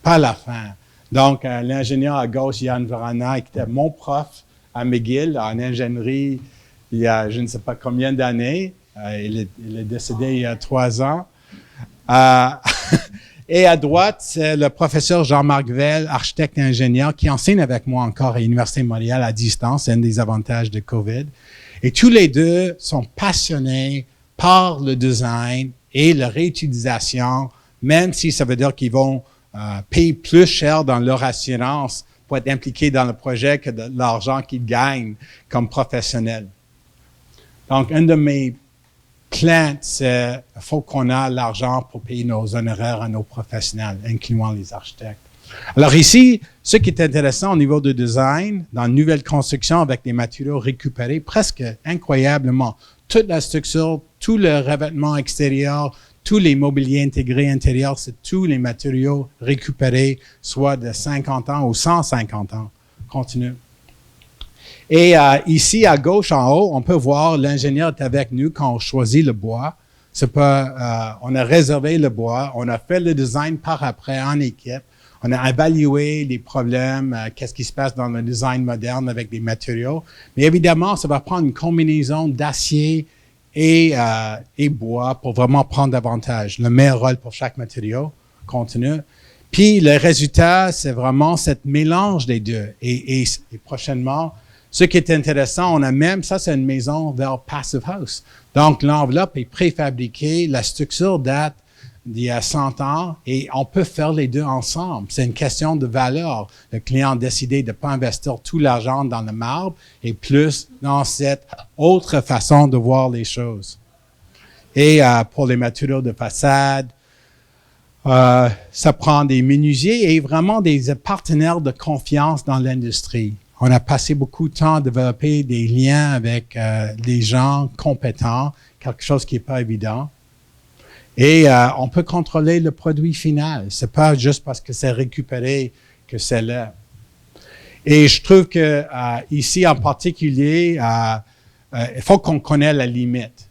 pas à la fin. Donc, l'ingénieur à gauche, Yann Verana, qui était mon prof à McGill en ingénierie il y a je ne sais pas combien d'années. Il est décédé il y a 3 ans. Et à droite, c'est le professeur Jean-Marc Vell, architecte et ingénieur, qui enseigne avec moi encore à l'Université de Montréal à distance. C'est un des avantages de COVID. Et tous les deux sont passionnés par le design et la réutilisation, même si ça veut dire qu'ils vont payer plus cher dans leur assurance pour être impliqués dans le projet que de l'argent qu'ils gagnent comme professionnels. Donc, une de mes plaintes, c'est qu'il faut qu'on ait l'argent pour payer nos honoraires à nos professionnels, incluant les architectes. Alors ici, ce qui est intéressant au niveau du design, dans une nouvelle construction avec des matériaux récupérés, presque incroyablement, toute la structure, tout le revêtement extérieur, tous les mobiliers intégrés intérieurs, c'est tous les matériaux récupérés, soit de 50 ans ou 150 ans. Continue. Et ici, à gauche, en haut, on peut voir l'ingénieur est avec nous quand on choisit le bois. On a réservé le bois, on a fait le design par après en équipe, on a évalué les problèmes, qu'est-ce qui se passe dans le design moderne avec des matériaux. Mais évidemment, ça va prendre une combinaison d'acier et bois pour vraiment prendre davantage. Le meilleur rôle pour chaque matériau. Continue. Puis le résultat, c'est vraiment ce mélange des deux. Et prochainement, ce qui est intéressant, on a même, ça c'est une maison vers Passive House. Donc l'enveloppe est préfabriquée, la structure date d'il y a 100 ans et on peut faire les deux ensemble. C'est une question de valeur. Le client a décidé de ne pas investir tout l'argent dans le marbre et plus dans cette autre façon de voir les choses. Et pour les matériaux de façade, ça prend des menuisiers et vraiment des partenaires de confiance dans l'industrie. On a passé beaucoup de temps à développer des liens avec des gens compétents, quelque chose qui n'est pas évident. Et on peut contrôler le produit final. C'est pas juste parce que c'est récupéré que c'est là. Et je trouve que ici en particulier, il faut qu'on connaisse la limite.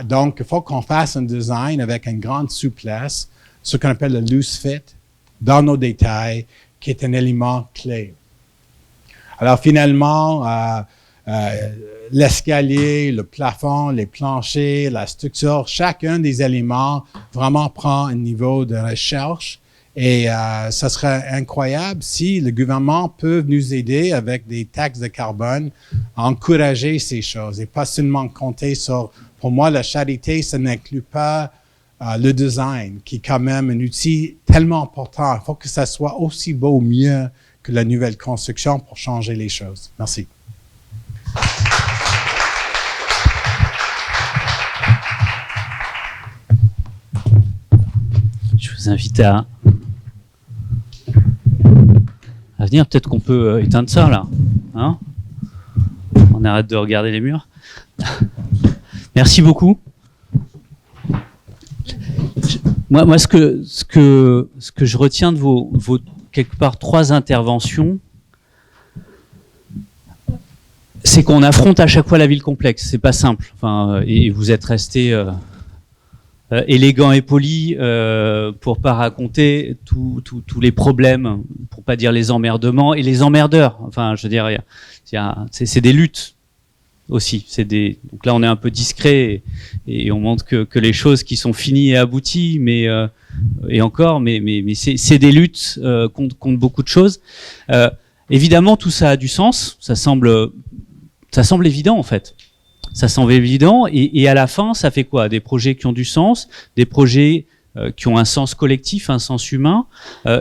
Donc, il faut qu'on fasse un design avec une grande souplesse, ce qu'on appelle le loose fit, dans nos détails, qui est un élément clé. Alors finalement, l'escalier, le plafond, les planchers, la structure, chacun des éléments vraiment prend un niveau de recherche et ça serait incroyable si le gouvernement peut nous aider avec des taxes de carbone à encourager ces choses et pas seulement compter sur, pour moi, la charité, ça n'inclut pas le design qui est quand même un outil tellement important. Il faut que ça soit aussi beau ou mieux que la nouvelle construction pour changer les choses. Merci. Je vous invite à venir. Peut-être qu'on peut éteindre ça, là. Hein? On arrête de regarder les murs. Merci beaucoup. Moi, ce que je retiens de vos quelque part 3 interventions, c'est qu'on affronte à chaque fois la ville complexe. C'est pas simple. Enfin, et vous êtes resté élégant et poli pour pas raconter tous les problèmes, pour pas dire les emmerdements et les emmerdeurs. Enfin, je veux dire, c'est des luttes aussi. Donc là, on est un peu discret et on montre que les choses qui sont finies et abouties, mais c'est des luttes contre beaucoup de choses. Évidemment, tout ça a du sens. Ça semble évident en fait. Ça semble évident et à la fin, ça fait quoi? Des projets qui ont du sens, des projets qui ont un sens collectif, un sens humain,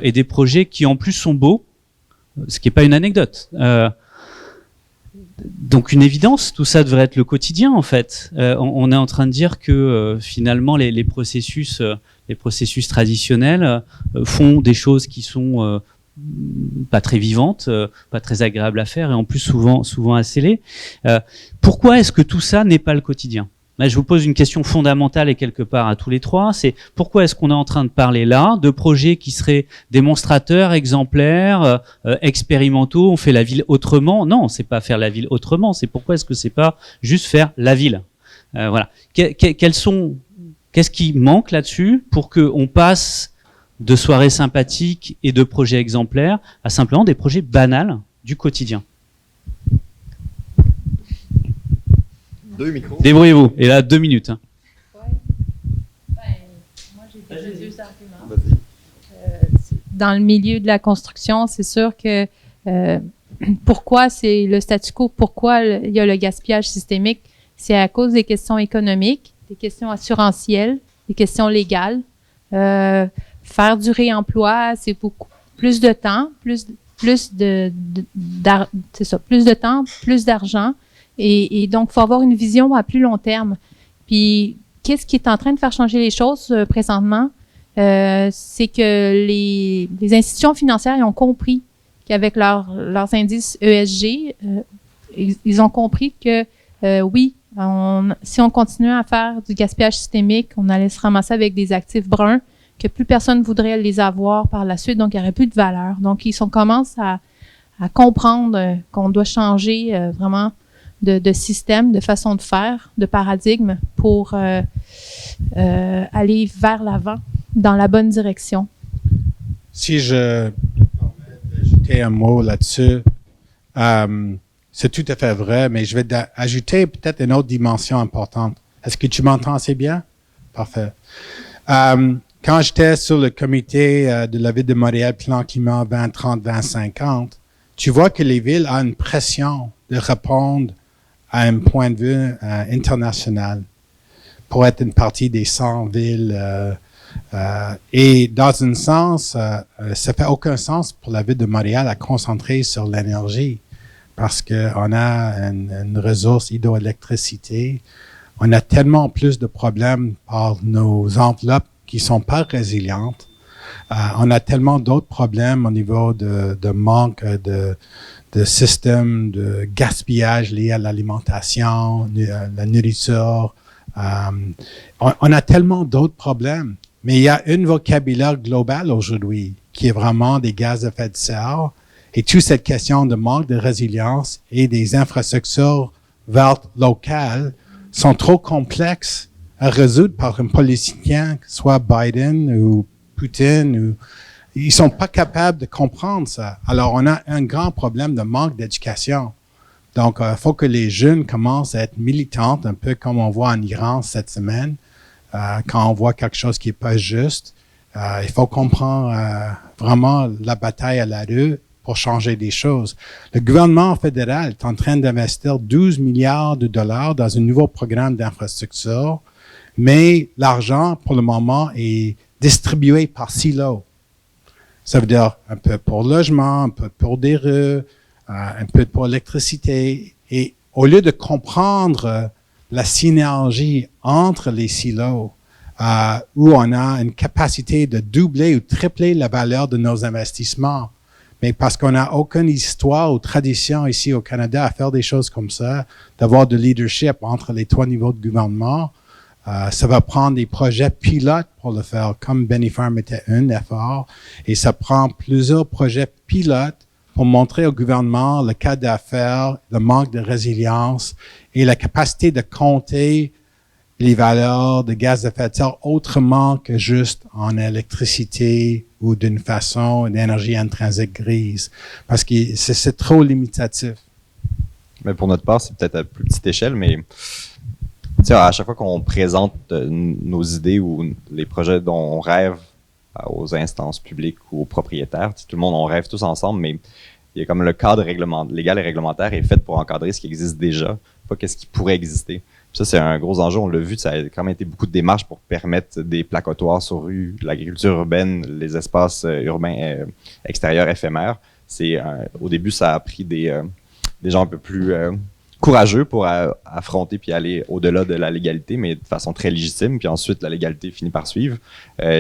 et des projets qui en plus sont beaux, ce qui n'est pas une anecdote. Donc une évidence, tout ça devrait être le quotidien en fait. On est en train de dire que finalement les processus traditionnels font des choses qui sont pas très vivantes, pas très agréables à faire et en plus souvent à sceller. Pourquoi est-ce que tout ça n'est pas le quotidien? Là, je vous pose une question fondamentale et quelque part à tous les trois, c'est pourquoi est-ce qu'on est en train de parler là de projets qui seraient démonstrateurs, exemplaires, expérimentaux, on fait la ville autrement? Non, c'est pas faire la ville autrement, c'est pourquoi est-ce que c'est pas juste faire la ville? Voilà. Qu'est-ce qui manque là-dessus pour qu'on passe de soirées sympathiques et de projets exemplaires à simplement des projets banals du quotidien? 2 micros. Débrouillez-vous. Et là, 2 minutes. Hein. deux arguments. Dans le milieu de la construction, c'est sûr que pourquoi c'est le statu quo, pourquoi il y a le gaspillage systémique, c'est à cause des questions économiques, des questions assurantielles, des questions légales. Faire du réemploi, c'est beaucoup plus de temps, plus de temps, plus d'argent, et donc faut avoir une vision à plus long terme. Puis qu'est-ce qui est en train de faire changer les choses présentement? C'est que les institutions financières ils ont compris qu'avec leurs indices ESG, ils ont compris que oui, si on continuait à faire du gaspillage systémique, on allait se ramasser avec des actifs bruns, que plus personne voudrait les avoir par la suite, donc il n'y aurait plus de valeur. Donc, commencent à comprendre qu'on doit changer vraiment de système, de façon de faire, de paradigme pour aller vers l'avant, dans la bonne direction. Si je peux ajouter un mot là-dessus, c'est tout à fait vrai, mais je vais ajouter peut-être une autre dimension importante. Est-ce que tu m'entends assez bien? Parfait. Quand j'étais sur le comité de la Ville de Montréal, Plan Climat 2030-2050, tu vois que les villes ont une pression de répondre à un point de vue international pour être une partie des 100 villes. Et dans un sens, ça fait aucun sens pour la Ville de Montréal à concentrer sur l'énergie parce qu'on a une ressource hydroélectricité. On a tellement plus de problèmes par nos enveloppes qui sont pas résilientes. On a tellement d'autres problèmes au niveau de manque de systèmes de gaspillage liés à l'alimentation, la nourriture. On a tellement d'autres problèmes. Mais il y a un vocabulaire global aujourd'hui qui est vraiment des gaz à effet de serre et toute cette question de manque de résilience et des infrastructures vertes locales sont trop complexes à résoudre par un politicien, soit Biden ou Poutine. Ils sont pas capables de comprendre ça. Alors, on a un grand problème de manque d'éducation. Donc, il faut que les jeunes commencent à être militantes, un peu comme on voit en Iran cette semaine. Quand on voit quelque chose qui est pas juste, il faut comprendre vraiment la bataille à la rue pour changer des choses. Le gouvernement fédéral est en train d'investir 12 milliards de dollars dans un nouveau programme d'infrastructure, mais l'argent, pour le moment, est distribué par silos. Ça veut dire un peu pour le logement, un peu pour des rues, un peu pour l'électricité. Et au lieu de comprendre la synergie entre les silos, où on a une capacité de doubler ou tripler la valeur de nos investissements, mais parce qu'on n'a aucune histoire ou tradition ici au Canada à faire des choses comme ça, d'avoir de leadership entre les trois niveaux de gouvernement, ça va prendre des projets pilotes pour le faire, comme Benny Farm était un effort, et ça prend plusieurs projets pilotes pour montrer au gouvernement le cas d'affaires, le manque de résilience et la capacité de compter les valeurs de gaz à effet de serre autrement que juste en électricité ou d'une façon d'énergie intrinsèque grise, parce que c'est trop limitatif. Mais pour notre part, c'est peut-être à plus petite échelle, mais à chaque fois qu'on présente nos idées ou les projets dont on rêve aux instances publiques ou aux propriétaires, tout le monde, on rêve tous ensemble, mais il y a comme le cadre légal et réglementaire est fait pour encadrer ce qui existe déjà, pas qu'est-ce qui pourrait exister. Puis ça, c'est un gros enjeu, on l'a vu, ça a quand même été beaucoup de démarches pour permettre des placotoires sur rue, l'agriculture urbaine, les espaces urbains extérieurs éphémères. Au début, ça a pris des gens un peu plus courageux pour affronter puis aller au-delà de la légalité, mais de façon très légitime. Puis ensuite, la légalité finit par suivre.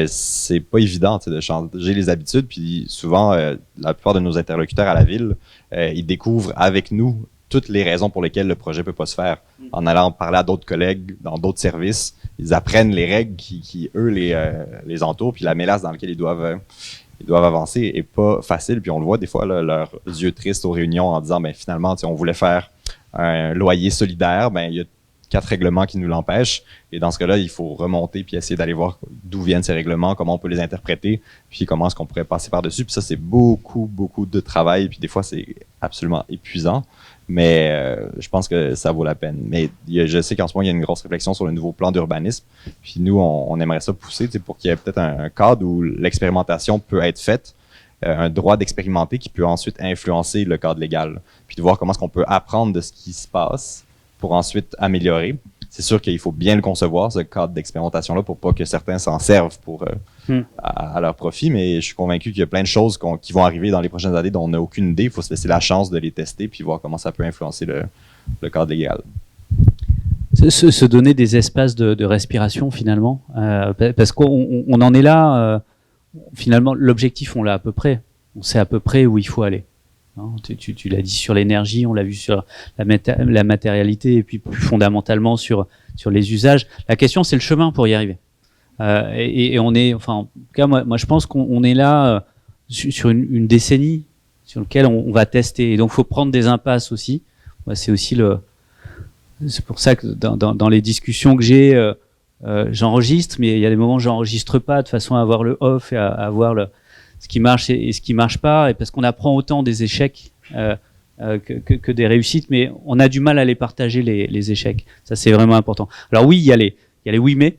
C'est pas évident de changer les habitudes. Puis souvent, la plupart de nos interlocuteurs à la ville, ils découvrent avec nous toutes les raisons pour lesquelles le projet peut pas se faire. En allant parler à d'autres collègues dans d'autres services, ils apprennent les règles qui eux, les entourent, puis la mélasse dans laquelle ils doivent avancer est pas facile. Puis on le voit des fois, là, leurs yeux tristes aux réunions en disant, ben finalement, on voulait faire un loyer solidaire, ben il y a 4 règlements qui nous l'empêchent. Et dans ce cas-là, il faut remonter puis essayer d'aller voir d'où viennent ces règlements, comment on peut les interpréter, puis comment est-ce qu'on pourrait passer par-dessus. Puis ça, c'est beaucoup, beaucoup de travail. Puis des fois, c'est absolument épuisant. Mais je pense que ça vaut la peine. Mais je sais qu'en ce moment, il y a une grosse réflexion sur le nouveau plan d'urbanisme. Puis nous, on aimerait ça pousser pour qu'il y ait peut-être un cadre où l'expérimentation peut être faite, un droit d'expérimenter qui peut ensuite influencer le cadre légal. Puis de voir comment est-ce qu'on peut apprendre de ce qui se passe pour ensuite améliorer. C'est sûr qu'il faut bien le concevoir, ce cadre d'expérimentation-là, pour pas que certains s'en servent à leur profit, mais je suis convaincu qu'il y a plein de choses qui vont arriver dans les prochaines années dont on n'a aucune idée. Il faut se laisser la chance de les tester puis voir comment ça peut influencer le cadre légal. Se donner des espaces de respiration, finalement, parce qu'on en est là, finalement, l'objectif, on l'a à peu près. On sait à peu près où il faut aller. Tu l'as dit sur l'énergie, on l'a vu sur la matérialité et puis plus fondamentalement sur les usages. La question, c'est le chemin pour y arriver. Et on est, enfin, en tout cas, moi je pense qu'on est là sur une décennie sur lequel on va tester. Et donc, faut prendre des impasses aussi. Moi, c'est aussi c'est pour ça que dans les discussions que j'ai, j'enregistre, mais il y a des moments où j'enregistre pas de façon à avoir le off et à avoir ce qui marche et ce qui marche pas, et parce qu'on apprend autant des échecs que des réussites, mais on a du mal à les partager les échecs. Ça, c'est vraiment important. Alors oui, il y a les oui mais.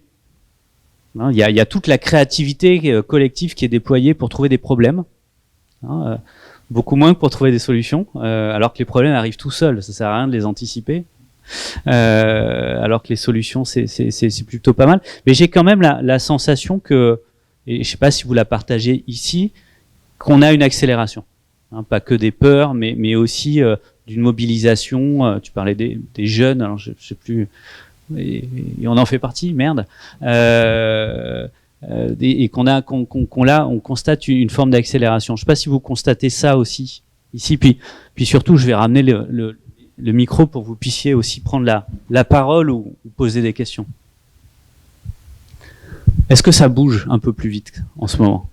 Il y a toute la créativité collective qui est déployée pour trouver des problèmes. Beaucoup moins que pour trouver des solutions, alors que les problèmes arrivent tout seuls. Ça sert à rien de les anticiper. Alors que les solutions, c'est plutôt pas mal. Mais j'ai quand même la sensation que, et je sais pas si vous la partagez ici, qu'on a une accélération. Pas que des peurs, mais aussi d'une mobilisation. Tu parlais des jeunes, alors je sais plus, et on en fait partie, merde. Et on constate une forme d'accélération. Je sais pas si vous constatez ça aussi ici. Puis surtout, je vais ramener le micro pour que vous puissiez aussi prendre la parole ou poser des questions. Est-ce que ça bouge un peu plus vite en ce moment?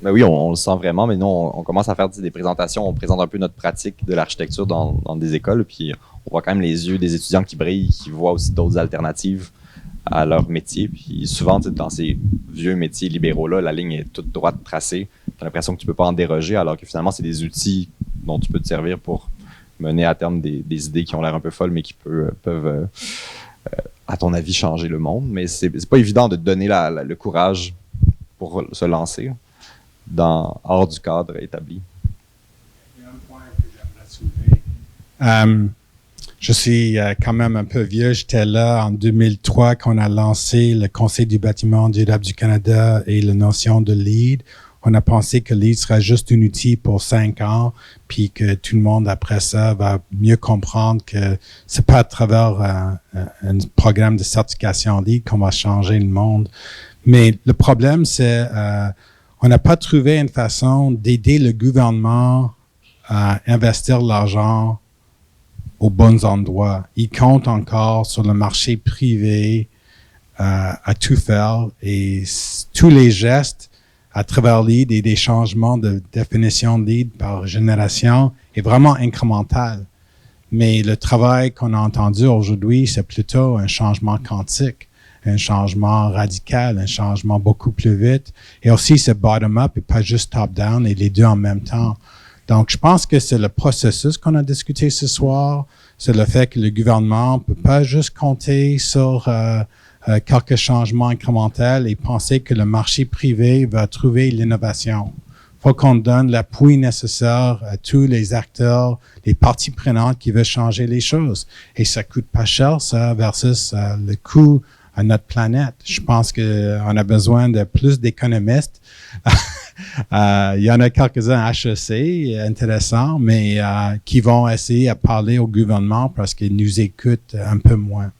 Ben oui, on le sent vraiment, mais nous, on commence à faire des présentations, on présente un peu notre pratique de l'architecture dans des écoles, puis on voit quand même les yeux des étudiants qui brillent, qui voient aussi d'autres alternatives à leur métier. Puis souvent, dans ces vieux métiers libéraux-là, la ligne est toute droite tracée. Tu as l'impression que tu peux pas en déroger, alors que finalement, c'est des outils dont tu peux te servir pour mener à terme des idées qui ont l'air un peu folles, mais qui peuvent à ton avis, changer le monde. Mais c'est pas évident de donner le courage pour se lancer hors du cadre établi. Il y a un point que j'aimerais soulever. Je suis quand même un peu vieux. J'étais là en 2003 quand on a lancé le Conseil du bâtiment durable du Canada et la notion de LEED. On a pensé que LEED serait juste un outil pour 5 ans, puis que tout le monde après ça va mieux comprendre que c'est pas à travers un programme de certification LEED qu'on va changer le monde. Mais le problème, c'est on n'a pas trouvé une façon d'aider le gouvernement à investir l'argent aux bons endroits. Il compte encore sur le marché privé à tout faire, et tous les gestes à travers LEED et des changements de définition de LEED par génération est vraiment incrémental. Mais le travail qu'on a entendu aujourd'hui, c'est plutôt un changement quantique, un changement radical, un changement beaucoup plus vite. Et aussi, c'est bottom-up et pas juste top-down, et les deux en même temps. Donc, je pense que c'est le processus qu'on a discuté ce soir. C'est le fait que le gouvernement peut pas juste compter sur quelques changements incrémentels et penser que le marché privé va trouver l'innovation. Il faut qu'on donne l'appui nécessaire à tous les acteurs, les parties prenantes qui veulent changer les choses. Et ça coûte pas cher, ça, versus le coût à notre planète. Je pense qu'on a besoin de plus d'économistes. Il y en a quelques-uns à HEC, intéressants, mais qui vont essayer à parler au gouvernement parce qu'ils nous écoutent un peu moins.